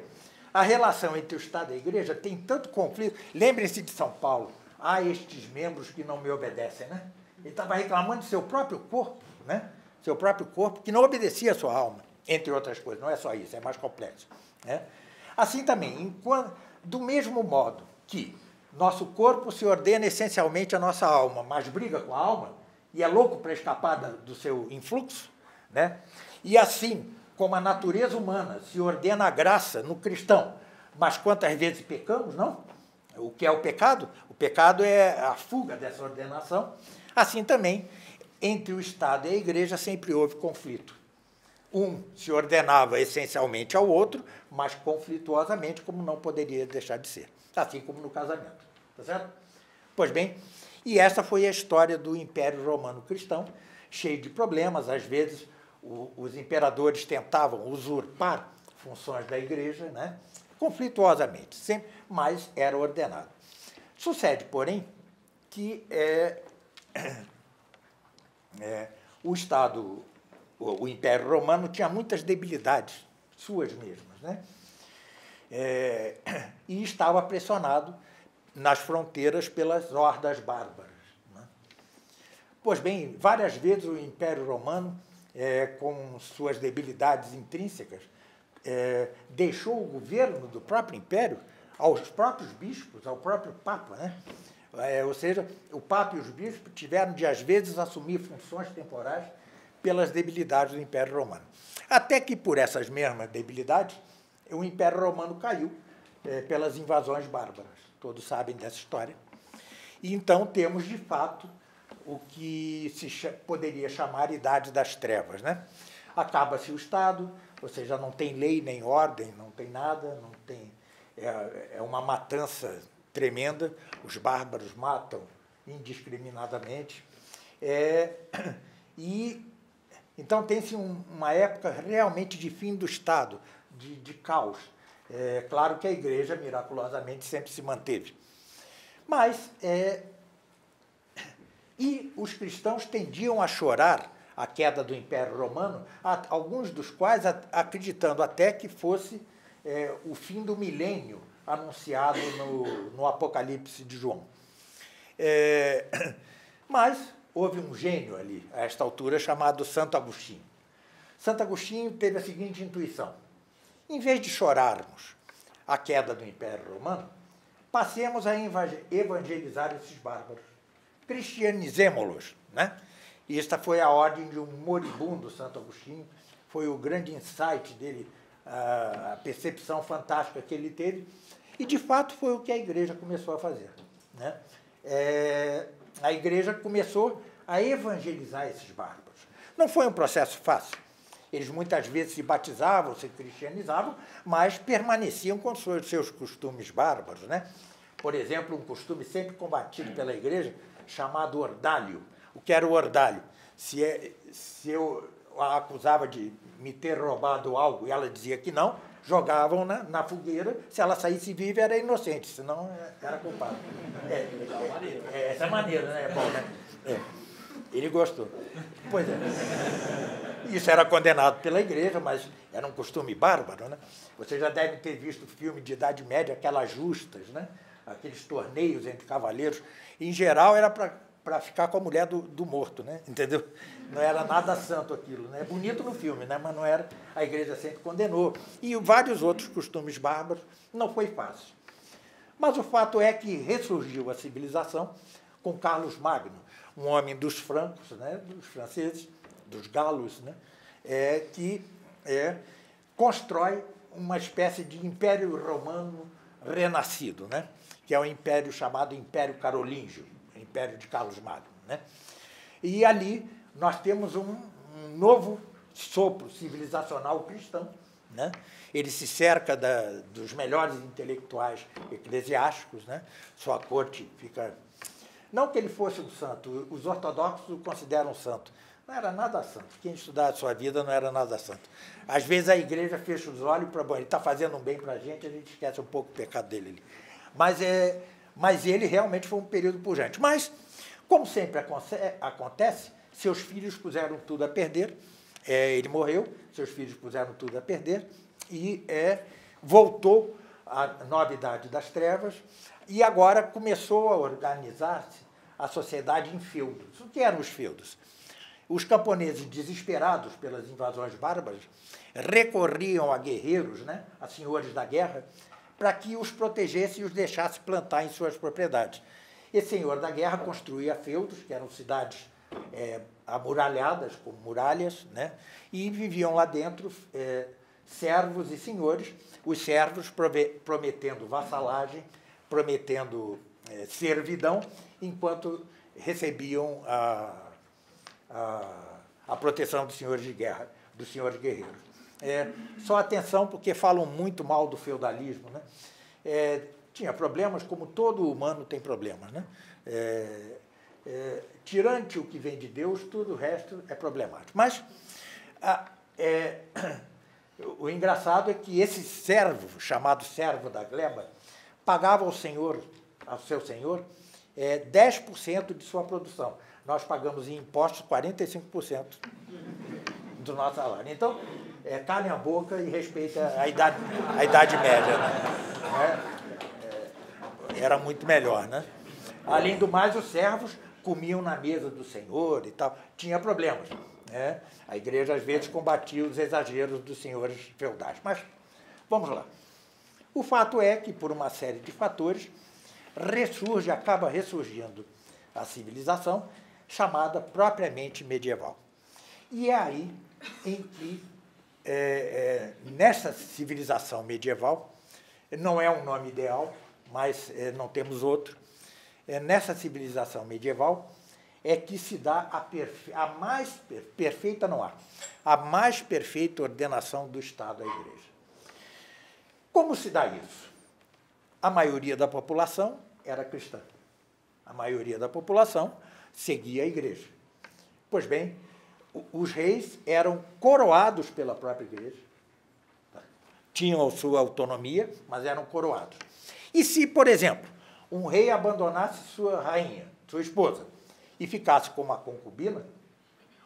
a relação entre o Estado e a Igreja tem tanto conflito. Lembrem-se de São Paulo. Há estes membros que não me obedecem, né? Ele estava reclamando de seu próprio corpo, né? Seu próprio corpo, que não obedecia à sua alma, entre outras coisas. Não é só isso, é mais complexo, né? Assim também, do mesmo modo que nosso corpo se ordena essencialmente à nossa alma, mas briga com a alma e é louco para escapar do seu influxo, né? E assim como a natureza humana se ordena à graça no cristão, mas quantas vezes pecamos, não? O que é o pecado? O pecado é a fuga dessa ordenação. Assim também, entre o Estado e a Igreja sempre houve conflito. Um se ordenava essencialmente ao outro, mas conflituosamente, como não poderia deixar de ser. Assim como no casamento. Tá certo? Pois bem, e essa foi a história do Império Romano Cristão, cheio de problemas. Às vezes, os imperadores tentavam usurpar funções da Igreja, né? Conflituosamente, sempre, mas era ordenado. Sucede, porém, que o Estado, o Império Romano, tinha muitas debilidades, suas mesmas, né? E estava pressionado nas fronteiras pelas hordas bárbaras, né? Pois bem, várias vezes o Império Romano, com suas debilidades intrínsecas, deixou o governo do próprio império aos próprios bispos, ao próprio Papa, né? Ou seja, o Papa e os bispos tiveram de, às vezes, assumir funções temporais pelas debilidades do Império Romano. Até que, por essas mesmas debilidades, o Império Romano caiu pelas invasões bárbaras. Todos sabem dessa história. E então temos, de fato, o que se poderia chamar Idade das Trevas, né? Acaba-se o Estado, ou seja, não tem lei nem ordem, não tem nada, não tem, é uma matança tremenda, os bárbaros matam indiscriminadamente. E então tem-se uma época realmente de fim do Estado, de caos. Claro que a Igreja, miraculosamente, sempre se manteve. Mas, e os cristãos tendiam a chorar a queda do Império Romano, alguns dos quais acreditando até que fosse o fim do milênio anunciado no Apocalipse de João. Mas houve um gênio ali, a esta altura, chamado Santo Agostinho. Santo Agostinho teve a seguinte intuição: em vez de chorarmos a queda do Império Romano, passemos a evangelizar esses bárbaros. Cristianizemo-los, né? E esta foi a ordem de um moribundo, Santo Agostinho, foi o grande insight dele, a percepção fantástica que ele teve, e, de fato, foi o que a igreja começou a fazer, né? A igreja começou a evangelizar esses bárbaros. Não foi um processo fácil. Eles muitas vezes se batizavam, se cristianizavam, mas permaneciam com seus costumes bárbaros, né? Por exemplo, um costume sempre combatido pela igreja, chamado ordalho. O que era o ordalho? Se eu a acusava de me ter roubado algo e ela dizia que não, jogavam na fogueira. Se ela saísse viva, era inocente, senão era culpado. Essa é a maneira, né? É bom, né? Ele gostou. Pois é. Isso era condenado pela igreja, mas era um costume bárbaro, né? Vocês já devem ter visto o filme de Idade Média, aquelas justas, né? Aqueles torneios entre cavaleiros. Em geral, era para ficar com a mulher do morto, né? Entendeu? Não era nada santo aquilo, né? Bonito no filme, né? Mas não era. A igreja sempre condenou. E vários outros costumes bárbaros. Não foi fácil. Mas o fato é que ressurgiu a civilização com Carlos Magno, um homem dos francos, né? Dos franceses, dos galos, né? Que constrói uma espécie de império romano renascido, né? Que é o império chamado Império Carolíngio, Império de Carlos Magno, né? E ali nós temos um novo sopro civilizacional cristão, né? Ele se cerca dos melhores intelectuais eclesiásticos, né? Sua corte fica... Não que ele fosse um santo, os ortodoxos o consideram santo. Não era nada santo. Quem estudar a sua vida não era nada santo. Às vezes a igreja fecha os olhos para... Bom, ele está fazendo um bem para a gente esquece um pouco o pecado dele ali. Mas ele realmente foi um período pujante. Mas, como sempre acontece, seus filhos puseram tudo a perder. Ele morreu, seus filhos puseram tudo a perder e voltou à nova idade das trevas e agora começou a organizar-se a sociedade em feudos. O que eram os feudos? Os camponeses, desesperados pelas invasões bárbaras, recorriam a guerreiros, né, a senhores da guerra, para que os protegesse e os deixasse plantar em suas propriedades. Esse senhor da guerra construía feudos, que eram cidades amuralhadas, com muralhas, né, e viviam lá dentro servos e senhores, os servos prometendo vassalagem, prometendo servidão, enquanto recebiam a proteção dos senhores de guerra, dos senhores guerreiros. Só atenção, porque falam muito mal do feudalismo, né? Tinha problemas, como todo humano tem problemas, né? Tirante o que vem de Deus, tudo o resto é problemático. Mas o engraçado é que esse servo, chamado servo da gleba, pagava ao seu senhor, 10% de sua produção. Nós pagamos em impostos 45% do nosso salário. Então, calem a boca e respeitem a idade média, né? Era muito melhor, né? Além do mais, os servos comiam na mesa do senhor e tal. Tinha problemas, né? A igreja, às vezes, combatia os exageros dos senhores feudais. Mas, vamos lá. O fato é que, por uma série de fatores, acaba ressurgindo a civilização chamada propriamente medieval. E é aí em que, nessa civilização medieval, não é um nome ideal, mas não temos outro, nessa civilização medieval é que se dá a mais perfeita, não há, a mais perfeita ordenação do Estado à Igreja. Como se dá isso? A maioria da população era cristã. A maioria da população seguia a Igreja. Pois bem, os reis eram coroados pela própria Igreja. Tinham a sua autonomia, mas eram coroados. E se, por exemplo, um rei abandonasse sua rainha, sua esposa, e ficasse com uma concubina,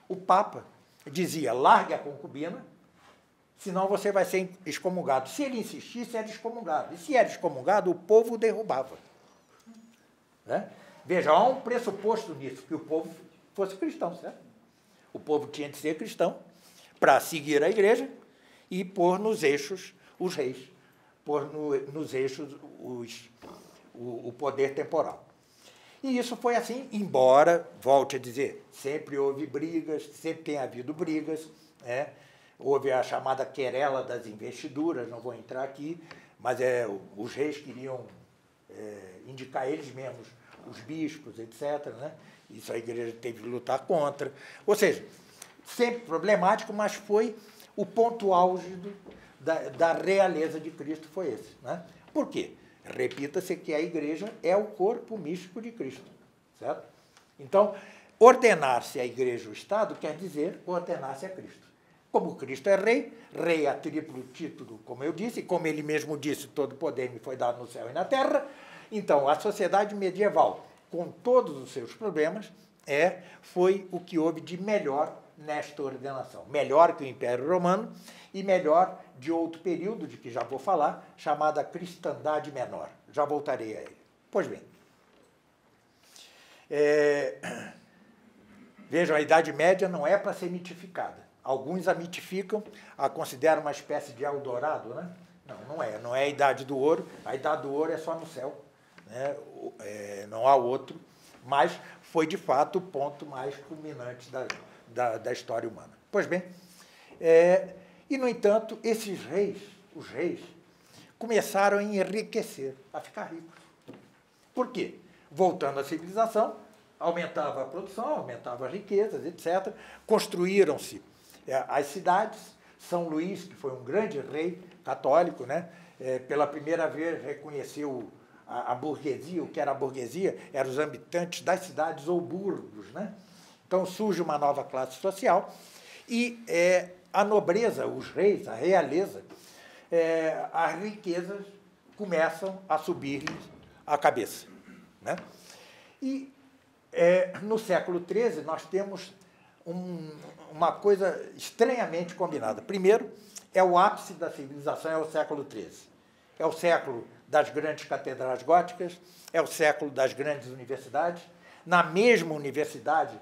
o Papa dizia, largue a concubina, senão você vai ser excomungado. Se ele insistisse, era excomungado. E se era excomungado, o povo o derrubava. Né? Veja, há um pressuposto nisso, que o povo fosse cristão, certo? O povo tinha de ser cristão para seguir a igreja e pôr nos eixos os reis, pôr nos eixos o poder temporal. E isso foi assim, embora, volte a dizer, sempre houve brigas, sempre tem havido brigas, né? Houve a chamada querela das investiduras, não vou entrar aqui, mas os reis queriam indicar eles mesmos os bispos, etc., né? Isso a igreja teve que lutar contra. Ou seja, sempre problemático, mas foi o ponto auge da realeza de Cristo, foi esse, né? Por quê? Repita-se que a igreja é o corpo místico de Cristo, certo? Então, ordenar-se a igreja e o Estado quer dizer ordenar-se a Cristo. Como Cristo é rei a triplo título, como eu disse, e como ele mesmo disse, todo poder me foi dado no céu e na terra. Então, a sociedade medieval, com todos os seus problemas, foi o que houve de melhor nesta ordenação. Melhor que o Império Romano e melhor de outro período, de que já vou falar, chamada Cristandade Menor. Já voltarei a ele. Pois bem, vejam, a Idade Média não é para ser mitificada. Alguns a mitificam, a consideram uma espécie de Eldorado, né? Não é a Idade do Ouro. A Idade do Ouro é só no céu, né? Não há outro, mas foi, de fato, o ponto mais culminante da história humana. Pois bem, e, no entanto, os reis, começaram a enriquecer, a ficar ricos. Por quê? Voltando à civilização, aumentava a produção, aumentava as riquezas, etc. Construíram-se as cidades. São Luís, que foi um grande rei católico, né? Pela primeira vez reconheceu a burguesia. O que era a burguesia? Eram os habitantes das cidades ou burgos, né? Então surge uma nova classe social e a nobreza, os reis, a realeza, as riquezas começam a subir-lhes a cabeça, né? E no século XIII nós temos uma coisa estranhamente combinada. Primeiro, é o ápice da civilização, é o século XIII. É o século das grandes catedrais góticas, é o século das grandes universidades. Na mesma universidade,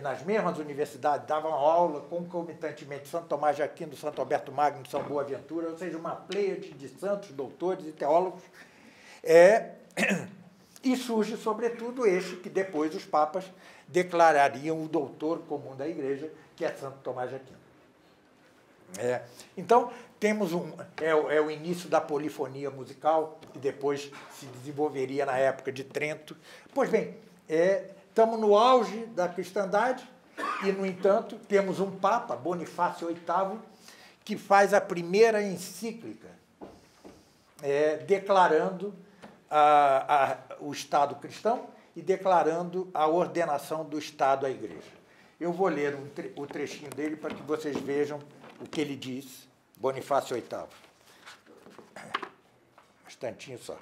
nas mesmas universidades, davam aula concomitantemente Santo Tomás de Aquino, Santo Alberto Magno, São Boaventura, ou seja, uma pleiade de santos, doutores e teólogos. E surge, sobretudo, este que depois os papas declarariam o doutor comum da Igreja, que é Santo Tomás de Aquino. Então, temos o início da polifonia musical, que depois se desenvolveria na época de Trento. Pois bem, estamos no auge da cristandade e, no entanto, temos um Papa, Bonifácio VIII, que faz a primeira encíclica declarando o Estado cristão e declarando a ordenação do Estado à Igreja. Eu vou ler o trechinho dele para que vocês vejam o que ele diz, Bonifácio VIII. Um instantinho só.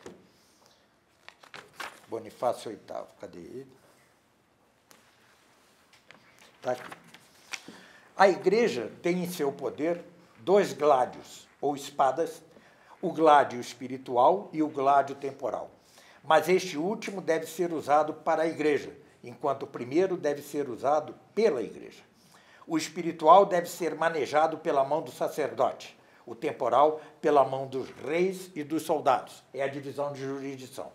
Bonifácio VIII, cadê ele? Está aqui. A Igreja tem em seu poder 2 gládios, ou espadas, o gládio espiritual e o gládio temporal. Mas este último deve ser usado para a Igreja, enquanto o primeiro deve ser usado pela Igreja. O espiritual deve ser manejado pela mão do sacerdote, o temporal pela mão dos reis e dos soldados. É a divisão de jurisdição.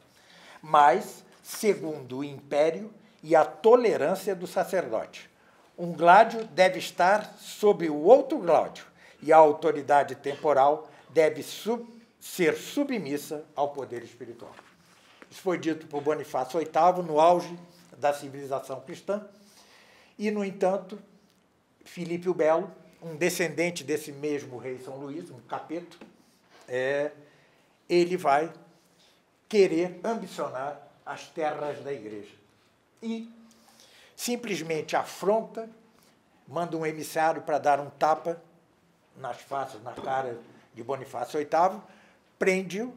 Mas, segundo o império e a tolerância do sacerdote. Um gládio deve estar sob o outro gládio, e a autoridade temporal deve ser submissa ao poder espiritual. Isso foi dito por Bonifácio VIII no auge da civilização cristã. E, no entanto, Filipe o Belo, um descendente desse mesmo rei São Luís, um capeto, ele vai querer ambicionar as terras da Igreja. E simplesmente afronta, manda um emissário para dar um tapa nas faces, na cara de Bonifácio VIII, prende-o,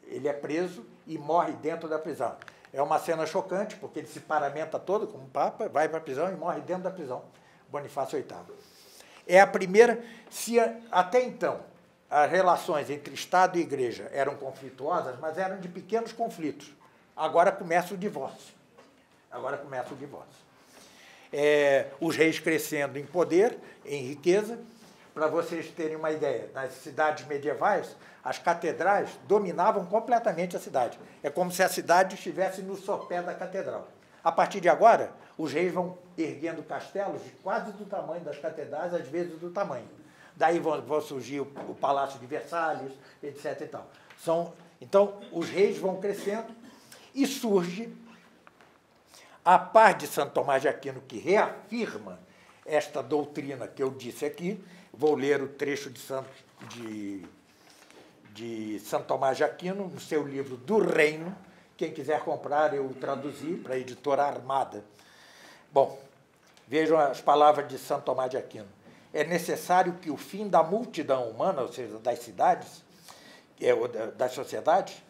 ele é preso e morre dentro da prisão. É uma cena chocante, porque ele se paramenta todo como papa, vai para a prisão e morre dentro da prisão, Bonifácio VIII. É a primeira, se até então as relações entre Estado e Igreja eram conflituosas, mas eram de pequenos conflitos. Agora começa o divórcio. Os reis crescendo em poder, em riqueza, Para vocês terem uma ideia, nas cidades medievais, as catedrais dominavam completamente a cidade. É como se a cidade estivesse no sopé da catedral. A partir de agora, os reis vão erguendo castelos de quase do tamanho das catedrais, às vezes do tamanho. Daí vão surgir o Palácio de Versalhes, etc. E tal. Então, os reis vão crescendo e surge a paz de Santo Tomás de Aquino, que reafirma esta doutrina que eu disse aqui. Vou ler o trecho de Santo Tomás de Aquino, no seu livro Do Reino. Quem quiser comprar, eu traduzi para a editora Armada. Bom, vejam as palavras de Santo Tomás de Aquino. É necessário que o fim da multidão humana, ou seja, das cidades, das sociedades,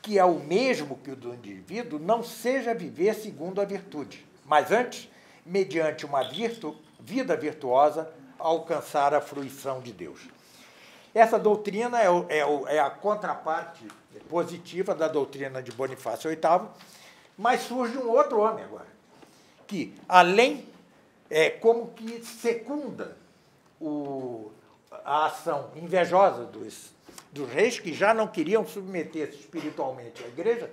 que é o mesmo que o do indivíduo, não seja viver segundo a virtude, mas antes, mediante uma vida virtuosa, alcançar a fruição de Deus. Essa doutrina é a contraparte positiva da doutrina de Bonifácio VIII, mas surge um outro homem agora, que, além, como que secunda a ação invejosa dos reis, que já não queriam submeter-se espiritualmente à igreja,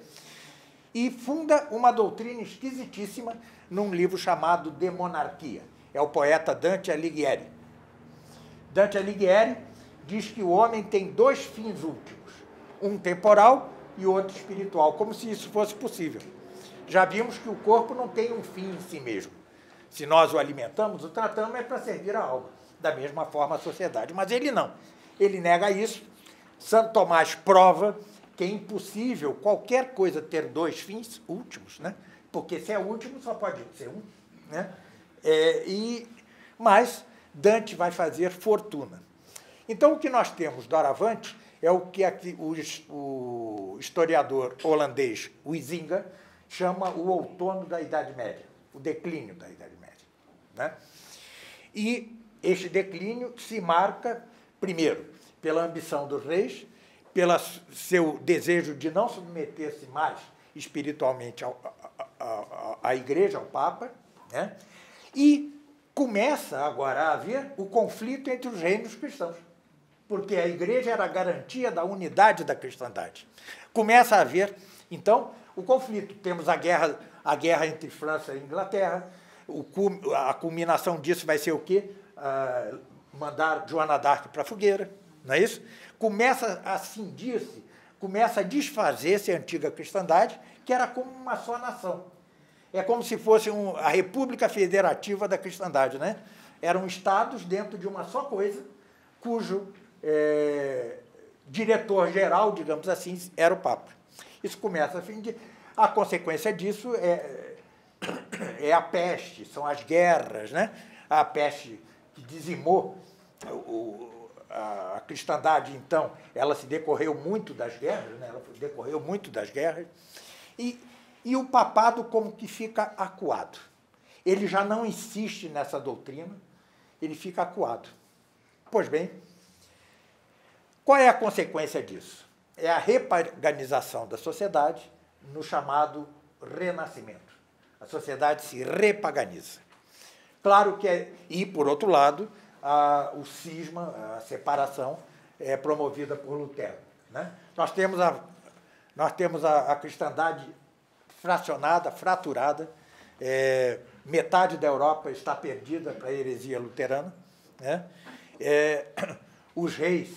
e funda uma doutrina esquisitíssima num livro chamado De Monarquia. É o poeta Dante Alighieri. Dante Alighieri diz que o homem tem dois fins últimos, um temporal e outro espiritual, como se isso fosse possível. Já vimos que o corpo não tem um fim em si mesmo. Se nós o alimentamos, o tratamos, é para servir a alma. Da mesma forma a sociedade. Mas ele não. Ele nega isso. Santo Tomás prova que é impossível qualquer coisa ter dois fins últimos, né? Porque se é último, só pode ser um. Né? Mas Dante vai fazer fortuna. Então, o que nós temos doravante é o que aqui o historiador holandês Huizinga chama o outono da Idade Média, o declínio da Idade Média. Né? E este declínio se marca, primeiro, pela ambição dos reis, pelo seu desejo de não submeter-se mais espiritualmente à Igreja, ao Papa, né? E começa agora a haver o conflito entre os reinos cristãos, porque a Igreja era a garantia da unidade da cristandade. Começa a haver, então, o conflito. Temos a guerra entre França e Inglaterra. A culminação disso vai ser o quê? Mandar Joana d'Arc para a fogueira, não é isso? Começa a cindir-se, começa a desfazer-se a antiga cristandade, que era como uma só nação. É como se fosse a República Federativa da Cristandade, né? Eram estados dentro de uma só coisa, cujo diretor-geral, digamos assim, era o Papa. Isso começa a cindir. A consequência disso é a peste, são as guerras, né? A peste que dizimou a cristandade, então, ela se decorreu muito das guerras, né? Ela decorreu muito das guerras, e o papado como que fica acuado. Ele já não insiste nessa doutrina, ele fica acuado. Pois bem, qual é a consequência disso? É a repaganização da sociedade no chamado Renascimento. A sociedade se repaganiza. Claro que e, por outro lado, o cisma, a separação, é promovida por Lutero. Né? Nós temos a cristandade fracionada, fraturada, metade da Europa está perdida para a heresia luterana. Né? Os reis,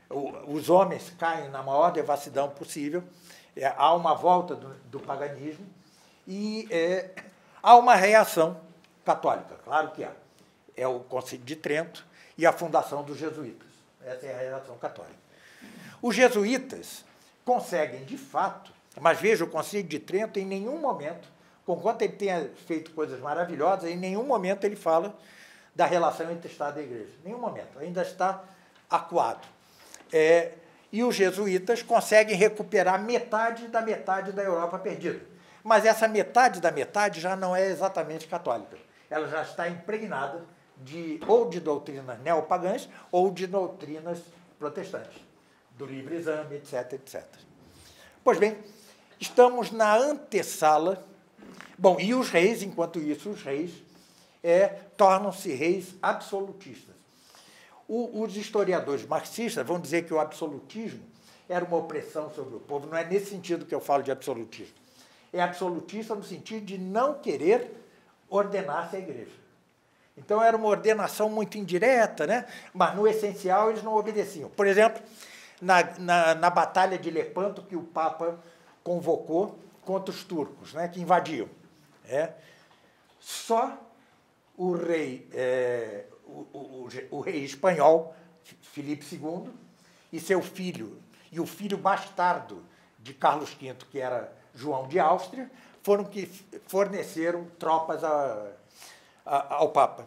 os homens caem na maior devassidão possível, há uma volta do paganismo e há uma reação católica, claro que há. É o Concílio de Trento e a fundação dos jesuítas. Essa é a reação católica. Os jesuítas conseguem, de fato, mas veja, o Concílio de Trento, em nenhum momento, conquanto ele tenha feito coisas maravilhosas, em nenhum momento ele fala da relação entre Estado e Igreja. Em nenhum momento. Ainda está acuado. E os jesuítas conseguem recuperar metade da Europa perdida. Mas essa metade da metade já não é exatamente católica. Ela já está impregnada ou de doutrinas neopagãs ou de doutrinas protestantes, do livre exame, etc, etc. Pois bem, estamos na antessala. Bom, e os reis, enquanto isso, os reis tornam-se reis absolutistas. Os historiadores marxistas vão dizer que o absolutismo era uma opressão sobre o povo. Não é nesse sentido que eu falo de absolutismo. É absolutista no sentido de não querer ordenar-se a igreja. Então, era uma ordenação muito indireta, né? Mas, no essencial, eles não obedeciam. Por exemplo, na Batalha de Lepanto, que o Papa convocou contra os turcos, né, que invadiam. Só o rei, o rei espanhol, Filipe II, e seu filho, e o filho bastardo de Carlos V, que era João de Áustria, foram que forneceram tropas ao Papa.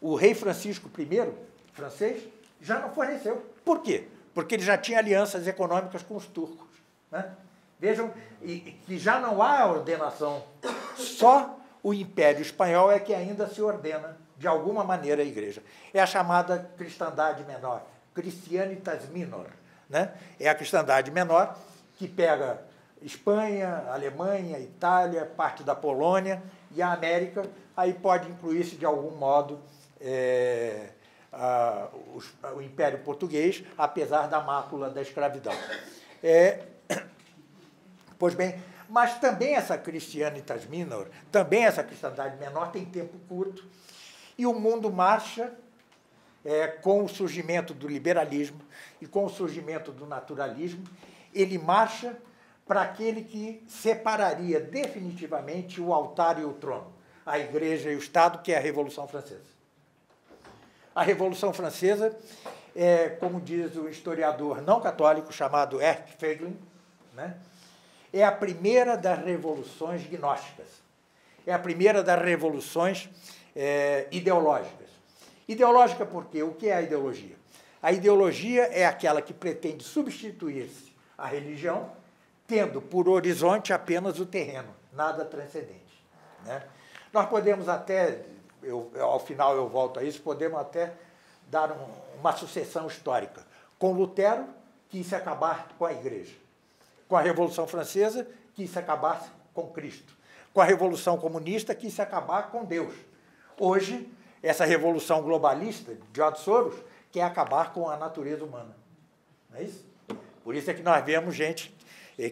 O rei Francisco I, francês, já não forneceu. Por quê? Porque ele já tinha alianças econômicas com os turcos, né? Vejam que já não há ordenação, só o Império Espanhol é que ainda se ordena, de alguma maneira, a igreja. É a chamada cristandade menor, Christianitas Minor, né? É a cristandade menor que pega Espanha, Alemanha, Itália, parte da Polônia e a América, aí pode incluir-se de algum modo o Império Português, apesar da mácula da escravidão. Pois bem, mas também essa Christianitas Minor, também essa cristandade menor tem tempo curto, e o mundo marcha com o surgimento do liberalismo e com o surgimento do naturalismo, ele marcha para aquele que separaria definitivamente o altar e o trono, a Igreja e o Estado, que é a Revolução Francesa. A Revolução Francesa, como diz o historiador não católico chamado Eric Feiglin, né, é a primeira das revoluções gnósticas, é a primeira das revoluções ideológicas. Ideológica porque o que é a ideologia? A ideologia é aquela que pretende substituir-se à religião, tendo por horizonte apenas o terreno, nada transcendente, né? Nós podemos até, ao final eu volto a isso, podemos até dar uma sucessão histórica. Com Lutero, quis acabar com a Igreja. Com a Revolução Francesa, quis acabar com Cristo. Com a Revolução Comunista, quis acabar com Deus. Hoje, essa revolução globalista, George Soros, quer acabar com a natureza humana. Não é isso? Por isso é que nós vemos gente que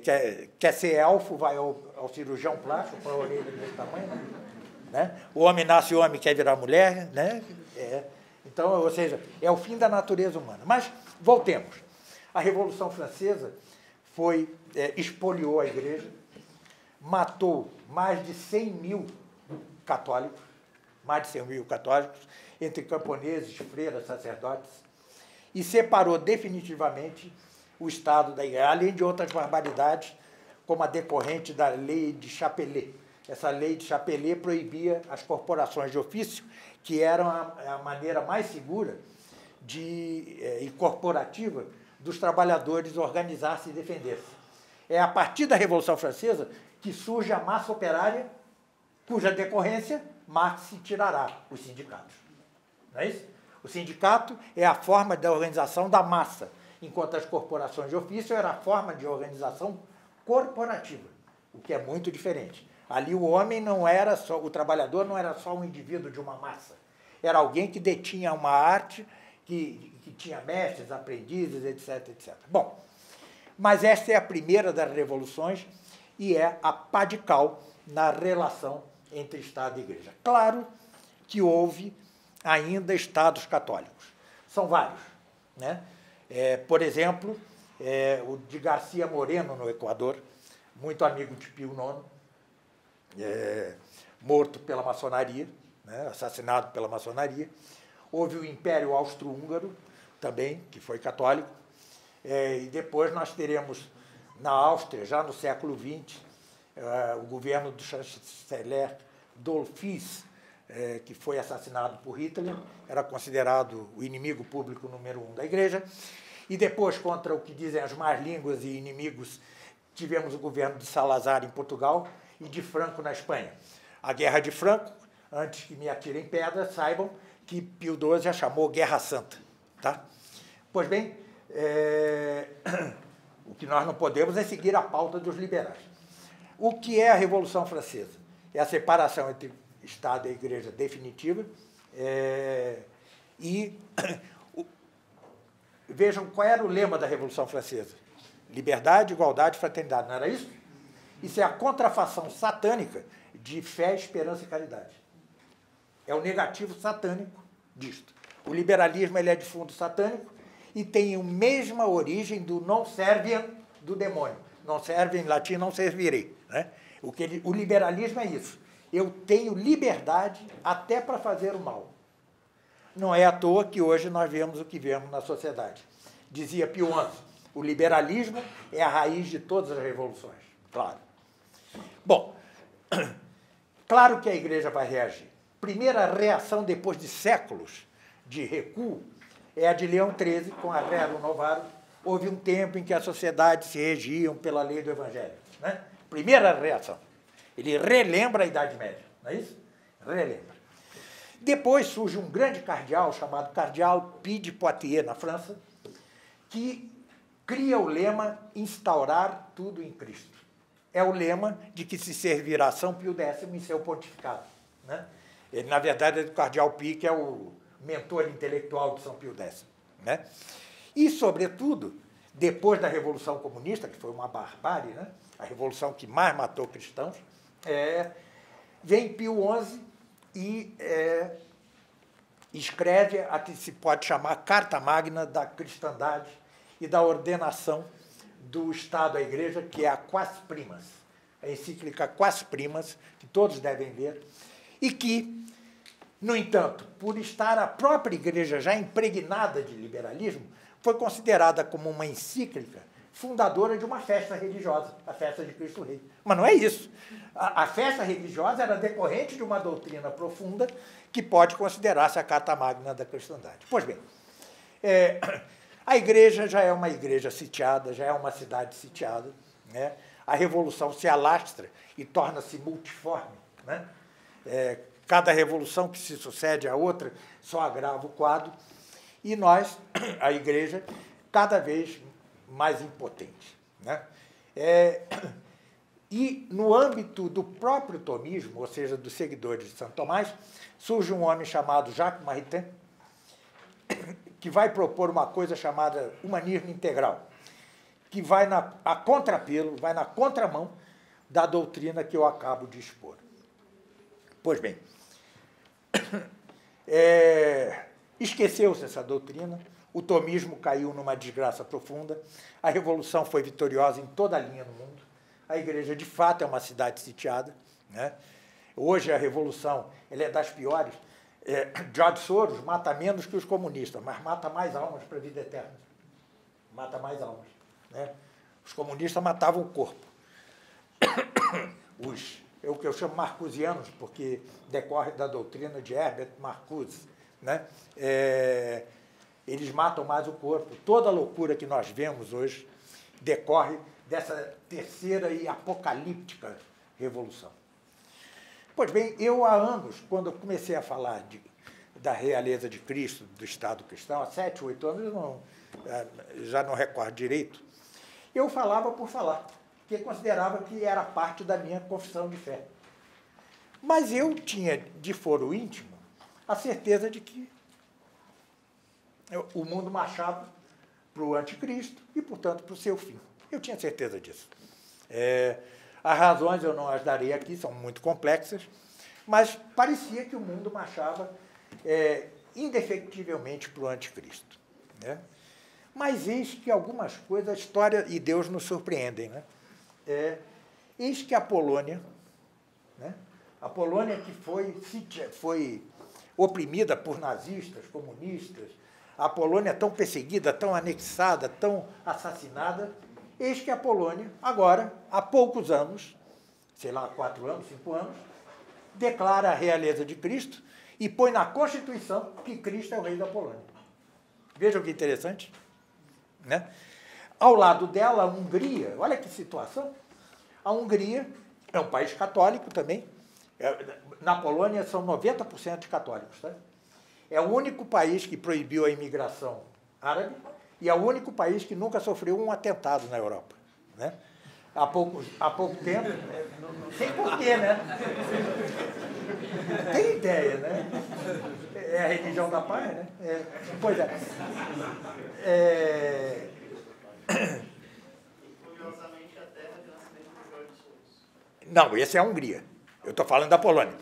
quer ser elfo, vai ao cirurgião plástico com a orelha desse tamanho, né? O homem nasce homem, quer virar mulher, né? Então, ou seja, é o fim da natureza humana. Mas, voltemos. A Revolução Francesa expoliou a igreja, matou mais de 100 mil católicos, entre camponeses, freiras, sacerdotes, e separou definitivamente o Estado da igreja, além de outras barbaridades, como a decorrente da lei de Chapelet. Essa lei de Chapelet proibia as corporações de ofício, que eram a maneira mais segura e corporativa dos trabalhadores organizar-se e defender-se. É a partir da Revolução Francesa que surge a massa operária, cuja decorrência Marx se tirará, os sindicatos. Não é isso? O sindicato é a forma da organização da massa, enquanto as corporações de ofício era a forma de organização corporativa, o que é muito diferente. Ali o homem não era só, o trabalhador não era só um indivíduo de uma massa, era alguém que detinha uma arte, que tinha mestres, aprendizes, etc, etc. Bom, mas esta é a primeira das revoluções e é a pá de cal na relação entre Estado e Igreja. Claro que houve ainda Estados católicos. São vários, né? Por exemplo, o de Garcia Moreno, no Equador, muito amigo de Pio IX, morto pela maçonaria, né? Assassinado pela maçonaria. Houve o Império Austro-Húngaro, também, que foi católico. E depois nós teremos, na Áustria, já no século XX, o governo do chanceler Dollfuss, que foi assassinado por Hitler, era considerado o inimigo público número 1 da Igreja. E depois, contra o que dizem as más línguas e inimigos, tivemos o governo de Salazar em Portugal e de Franco na Espanha. A Guerra de Franco, antes que me atirem pedras, saibam que Pio XII a chamou Guerra Santa. Tá? Pois bem, o que nós não podemos é seguir a pauta dos liberais. O que é a Revolução Francesa? É a separação entre Estado e Igreja definitiva, e vejam qual era o lema da Revolução Francesa. Liberdade, igualdade, fraternidade, não era isso? Isso é a contrafação satânica de fé, esperança e caridade. É o negativo satânico disto. O liberalismo ele é de fundo satânico e tem a mesma origem do non serviam do demônio. Non serve em latim, não servirei. Né? O liberalismo é isso. Eu tenho liberdade até para fazer o mal. Não é à toa que hoje nós vemos o que vemos na sociedade. Dizia Pio XI, o liberalismo é a raiz de todas as revoluções. Claro. Bom, claro que a igreja vai reagir. Primeira reação depois de séculos de recuo é a de Leão XIII com a Rerum Novarum. Houve um tempo em que as sociedades se regiam pela lei do Evangelho. Né? Primeira reação. Ele relembra a Idade Média, não é isso? Relembra. Depois surge um grande cardeal chamado Cardeal Pie de Poitiers, na França, que cria o lema instaurar tudo em Cristo. É o lema de que se servirá São Pio X em seu pontificado. Né? Ele, na verdade, é do Cardeal Pie, que é o mentor intelectual de São Pio X. Né? E, sobretudo, depois da Revolução Comunista, que foi uma barbárie, né? A revolução que mais matou cristãos, vem Pio XI e escreve a que se pode chamar Carta Magna da Cristandade e da ordenação do Estado à Igreja, que é a Quas Primas, a encíclica Quas Primas, que todos devem ver, e que, no entanto, por estar a própria Igreja já impregnada de liberalismo, foi considerada como uma encíclica fundadora de uma festa religiosa, a festa de Cristo Rei. Mas não é isso. A festa religiosa era decorrente de uma doutrina profunda que pode considerar-se a Carta Magna da cristandade. Pois bem, a igreja já é uma igreja sitiada, já é uma cidade sitiada, né? A revolução se alastra e torna-se multiforme. Né? Cada revolução que se sucede à outra só agrava o quadro, e nós, a igreja, cada vez mais impotente. Né? E, no âmbito do próprio tomismo, ou seja, dos seguidores de Santo Tomás, surge um homem chamado Jacques Maritain, que vai propor uma coisa chamada humanismo integral, que vai a contrapelo, vai na contramão da doutrina que eu acabo de expor. Pois bem, esqueceu-se essa doutrina, o tomismo caiu numa desgraça profunda, a revolução foi vitoriosa em toda a linha no mundo, a igreja, de fato, é uma cidade sitiada. Né? Hoje, a revolução ela é das piores. George Soros mata menos que os comunistas, mas mata mais almas para a vida eterna. Mata mais almas. Né? Os comunistas matavam o corpo. O que eu chamo marcusianos, porque decorre da doutrina de Herbert Marcuse. Né? Eles matam mais o corpo. Toda a loucura que nós vemos hoje decorre dessa terceira e apocalíptica revolução. Pois bem, eu há anos, quando eu comecei a falar da realeza de Cristo, do Estado cristão, há 7, 8 anos, já não recordo direito, eu falava por falar, porque considerava que era parte da minha confissão de fé. Mas eu tinha, de foro íntimo, a certeza de que o mundo marchava para o anticristo e, portanto, para o seu fim. Eu tinha certeza disso. As razões eu não as darei aqui, são muito complexas, mas parecia que o mundo marchava indefectivelmente para o anticristo. Né? Mas eis que algumas coisas, a história e Deus nos surpreendem. Né? Eis que a Polônia, né? A Polônia que foi oprimida por nazistas, comunistas, a Polônia tão perseguida, tão anexada, tão assassinada, eis que a Polônia, agora, há poucos anos, sei lá, 4 anos, 5 anos, declara a realeza de Cristo e põe na Constituição que Cristo é o rei da Polônia. Vejam que interessante. Né? Ao lado dela, a Hungria, olha que situação. A Hungria é um país católico também. Na Polônia são 90% de católicos. Tá? É o único país que proibiu a imigração árabe e é o único país que nunca sofreu um atentado na Europa. Né? Há pouco tempo, não sei porquê, né? Tem ideia, né? É a religião da paz, né? Pois é. Curiosamente, a terra de nascimento do Jorge Soros. Não, esse é a Hungria. Eu estou falando da Polônia.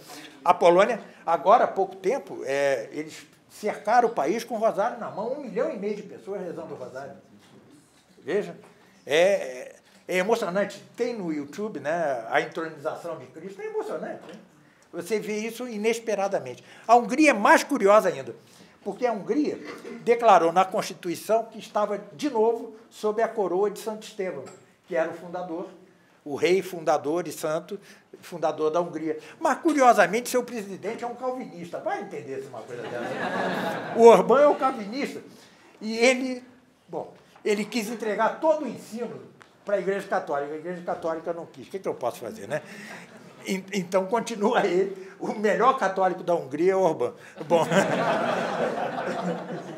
A Polônia, agora há pouco tempo, eles cercaram o país com o rosário na mão, 1,5 milhão de pessoas rezando o rosário. Veja, é emocionante. Tem no YouTube, né, a entronização de Cristo, é emocionante. Né? Você vê isso inesperadamente. A Hungria é mais curiosa ainda, porque a Hungria declarou na Constituição que estava, de novo, sob a coroa de Santo Estevão, que era o fundador, o rei fundador e santo, fundador da Hungria. Mas, curiosamente, seu presidente é um calvinista. Vai entender uma coisa dessa. O Orbán é um calvinista. E ele quis entregar todo o ensino para a Igreja Católica. A Igreja Católica não quis. O que eu posso fazer, né? Então, continua ele. O melhor católico da Hungria é o Orbán. Bom,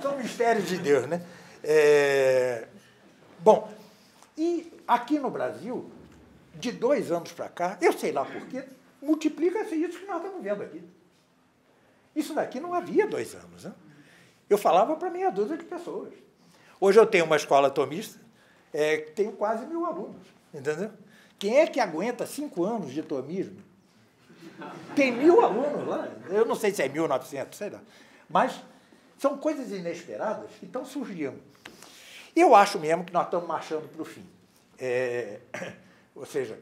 são mistérios de Deus, né? Bom, e aqui no Brasil, de 2 anos para cá, eu sei lá por quê, multiplica-se isso que nós estamos vendo aqui. Isso daqui não havia 2 anos. Né? Eu falava para meia dúzia de pessoas. Hoje eu tenho uma escola tomista, tenho quase 1.000 alunos, entendeu? Quem é que aguenta 5 anos de tomismo? Tem 1.000 alunos lá, eu não sei se é 1.900, sei lá. Mas são coisas inesperadas que estão surgindo. Eu acho mesmo que nós estamos marchando para o fim. Ou seja,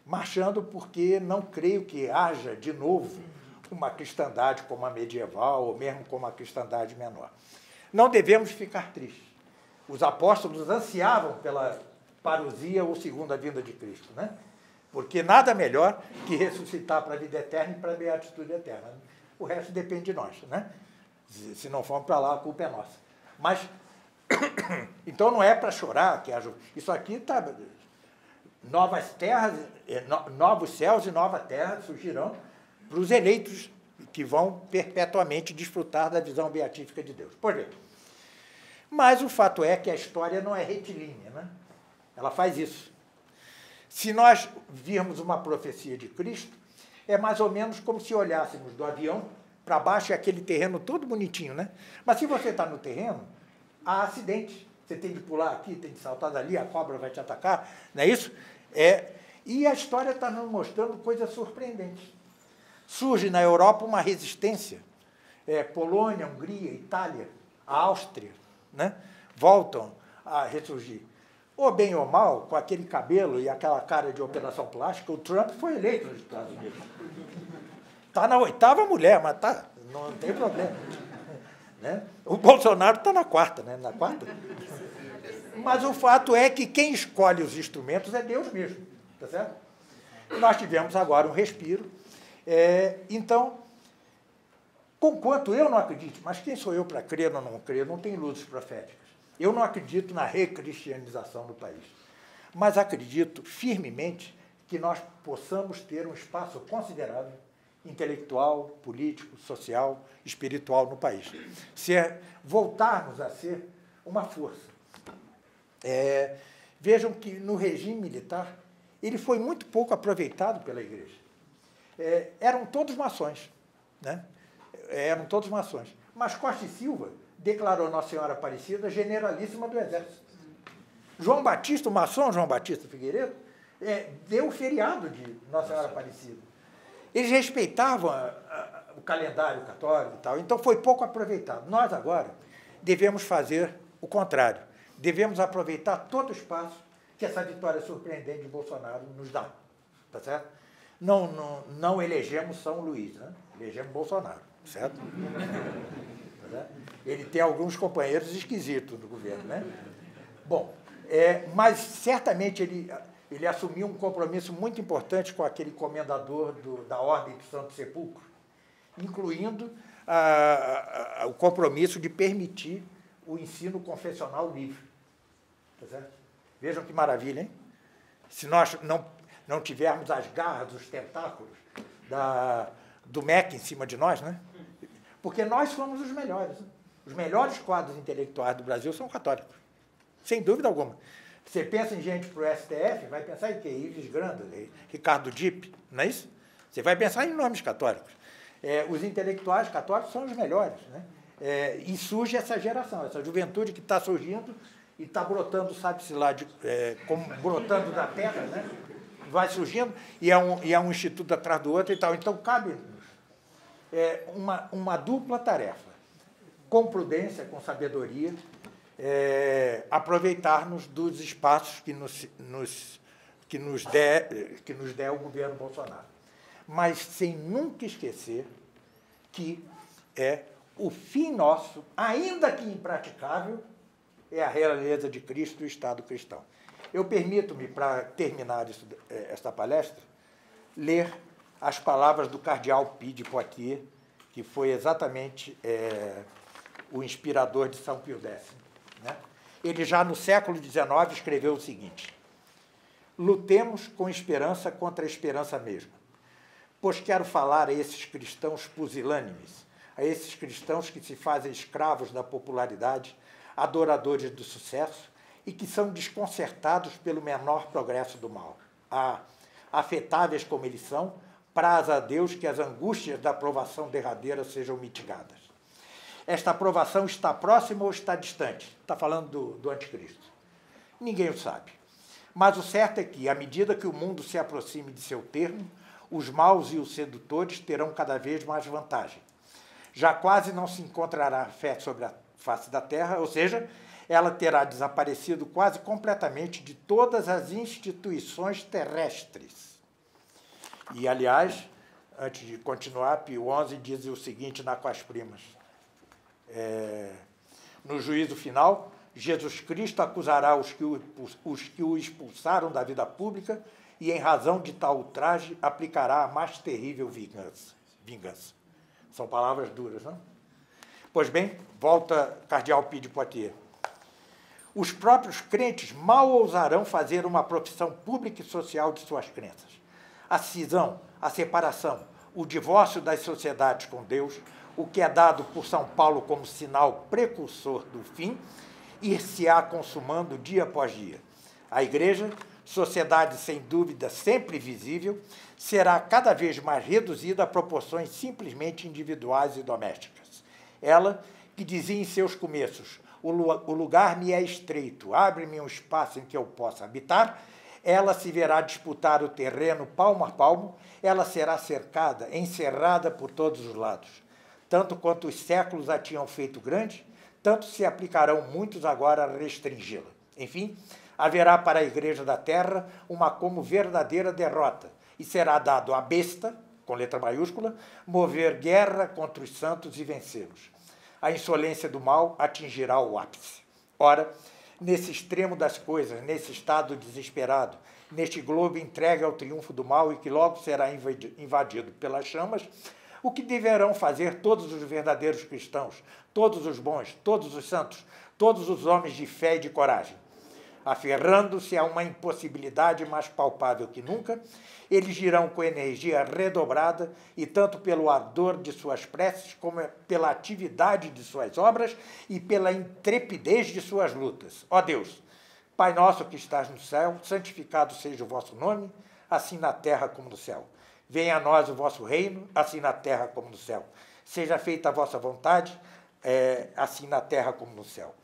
marchando porque não creio que haja, de novo, uma cristandade como a medieval, ou mesmo como a cristandade menor. Não devemos ficar tristes. Os apóstolos ansiavam pela parousia ou segunda vinda de Cristo, né? Porque nada melhor que ressuscitar para a vida eterna e para a beatitude eterna. O resto depende de nós, né? Se não formos para lá, a culpa é nossa. Mas, então não é para chorar que haja... Isso aqui está... Novas terras, novos céus e nova terra surgirão para os eleitos que vão perpetuamente desfrutar da visão beatífica de Deus. Pois bem, mas o fato é que a história não é retilínea, né? Ela faz isso. Se nós virmos uma profecia de Cristo, é mais ou menos como se olhássemos do avião para baixo, é aquele terreno todo bonitinho, né? Mas se você está no terreno, há acidentes. Você tem de pular aqui, tem de saltar dali, a cobra vai te atacar, não é isso? E a história está nos mostrando coisas surpreendentes. Surge na Europa uma resistência. Polônia, Hungria, Itália, a Áustria, né? Voltam a ressurgir. Ou bem ou mal, com aquele cabelo e aquela cara de operação plástica, o Trump foi eleito nos Estados Unidos. Está na 8ª mulher, mas tá, não tem problema. Né? O Bolsonaro está na 4ª, né? Na 4ª. Mas o fato é que quem escolhe os instrumentos é Deus mesmo. Tá certo? Nós tivemos agora um respiro. Então, conquanto eu não acredito, mas quem sou eu para crer ou não crer? Não tem luzes proféticas. Eu não acredito na recristianização do país. Mas acredito firmemente que nós possamos ter um espaço considerável intelectual, político, social, espiritual no país. Se voltarmos a ser uma força. Vejam que no regime militar ele foi muito pouco aproveitado pela Igreja. Eram todos maçons, né? Eram todos maçons. Mas Costa e Silva declarou Nossa Senhora Aparecida generalíssima do Exército. João Batista, o maçom João Batista Figueiredo, deu o feriado de Nossa Senhora Aparecida. Eles respeitavam o calendário católico e tal, então foi pouco aproveitado. Nós agora devemos fazer o contrário. Devemos aproveitar todo o espaço que essa vitória surpreendente de Bolsonaro nos dá. Tá certo? Não elegemos São Luís, né? Elegemos Bolsonaro, certo? Tá certo? Ele tem alguns companheiros esquisitos no governo, né? Bom, mas certamente ele assumiu um compromisso muito importante com aquele comendador da Ordem do Santo Sepulcro, incluindo o compromisso de permitir o ensino confessional livre. Tá certo? Vejam que maravilha, hein? Se nós não tivermos as garras, os tentáculos do MEC em cima de nós, né? Porque nós somos os melhores. Né? Os melhores quadros intelectuais do Brasil são católicos, sem dúvida alguma. Você pensa em gente para o STF, vai pensar em quê? Ives Granda, Ricardo Dipp, não é isso? Você vai pensar em nomes católicos. Os intelectuais católicos são os melhores, né? E surge essa geração, essa juventude que está surgindo e está brotando, sabe-se lá, como brotando da terra, né? Vai surgindo, e é um instituto atrás do outro e tal. Então, cabe uma dupla tarefa, com prudência, com sabedoria, aproveitar-nos dos espaços que nos der o governo Bolsonaro. Mas sem nunca esquecer que o fim nosso, ainda que impraticável, é a realeza de Cristo e o Estado cristão. Eu permito-me, para terminar esta palestra, ler as palavras do cardeal Pie de Poitiers, que foi exatamente o inspirador de São Pio X. Né? Ele, já no século XIX, escreveu o seguinte: lutemos com esperança contra a esperança mesma, pois quero falar a esses cristãos pusilânimes, a esses cristãos que se fazem escravos da popularidade, adoradores do sucesso e que são desconcertados pelo menor progresso do mal. Afetáveis como eles são, praza a Deus que as angústias da provação derradeira sejam mitigadas. Esta provação está próxima ou está distante? Está falando do anticristo. Ninguém o sabe. Mas o certo é que, à medida que o mundo se aproxime de seu termo, os maus e os sedutores terão cada vez mais vantagem. Já quase não se encontrará fé sobre a face da terra, ou seja, ela terá desaparecido quase completamente de todas as instituições terrestres. E, aliás, antes de continuar, Pio XI diz o seguinte na Quas Primas: no juízo final, Jesus Cristo acusará os que o expulsaram da vida pública e, em razão de tal ultraje, aplicará a mais terrível vingança. São palavras duras, não? Pois bem, volta cardeal Pie de Poitiers. Os próprios crentes mal ousarão fazer uma profissão pública e social de suas crenças. A cisão, a separação, o divórcio das sociedades com Deus, o que é dado por São Paulo como sinal precursor do fim, ir-se-á consumando dia após dia. A Igreja, sociedade sem dúvida sempre visível, será cada vez mais reduzida a proporções simplesmente individuais e domésticas. Ela, que dizia em seus começos: o lugar me é estreito, abre-me um espaço em que eu possa habitar, ela se verá disputar o terreno palmo a palmo, ela será cercada, encerrada por todos os lados. Tanto quanto os séculos a tinham feito grande, tanto se aplicarão muitos agora a restringi-la. Enfim, haverá para a Igreja da Terra uma como verdadeira derrota, e será dado à besta, com letra maiúscula, mover guerra contra os santos e vencê-los. A insolência do mal atingirá o ápice. Ora, nesse extremo das coisas, nesse estado desesperado, neste globo entregue ao triunfo do mal e que logo será invadido pelas chamas, o que deverão fazer todos os verdadeiros cristãos, todos os bons, todos os santos, todos os homens de fé e de coragem? Aferrando-se a uma impossibilidade mais palpável que nunca, eles dirão com energia redobrada, e tanto pelo ardor de suas preces, como pela atividade de suas obras e pela intrepidez de suas lutas: ó Deus, Pai nosso que estás no céu, santificado seja o vosso nome, assim na terra como no céu. Venha a nós o vosso reino, assim na terra como no céu. Seja feita a vossa vontade, assim na terra como no céu.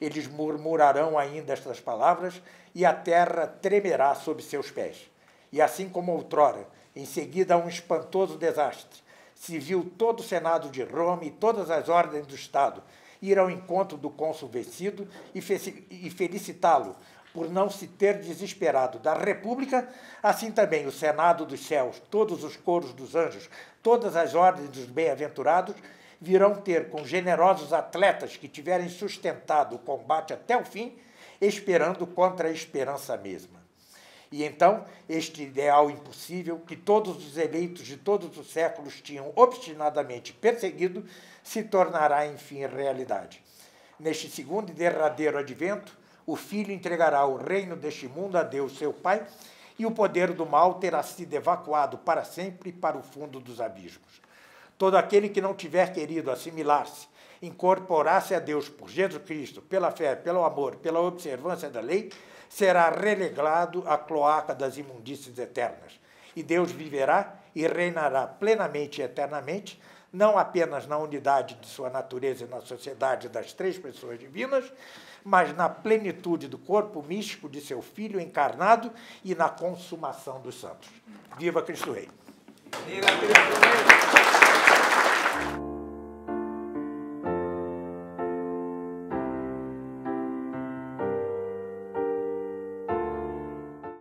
Eles murmurarão ainda estas palavras, e a terra tremerá sob seus pés. E assim como outrora, em seguida a um espantoso desastre, se viu todo o Senado de Roma e todas as ordens do Estado ir ao encontro do cônsul vencido e felicitá-lo por não se ter desesperado da República, assim também o Senado dos céus, todos os coros dos anjos, todas as ordens dos bem-aventurados, virão ter com generosos atletas que tiverem sustentado o combate até o fim, esperando contra a esperança mesma. E então, este ideal impossível, que todos os eleitos de todos os séculos tinham obstinadamente perseguido, se tornará, enfim, realidade. Neste segundo e derradeiro advento, o Filho entregará o reino deste mundo a Deus, seu Pai, e o poder do mal terá sido evacuado para sempre para o fundo dos abismos. Todo aquele que não tiver querido assimilar-se, incorporar-se a Deus por Jesus Cristo, pela fé, pelo amor, pela observância da lei, será relegado à cloaca das imundícies eternas. E Deus viverá e reinará plenamente e eternamente, não apenas na unidade de sua natureza e na sociedade das três pessoas divinas, mas na plenitude do corpo místico de seu Filho encarnado e na consumação dos santos. Viva Cristo Rei! Viva Cristo Rei!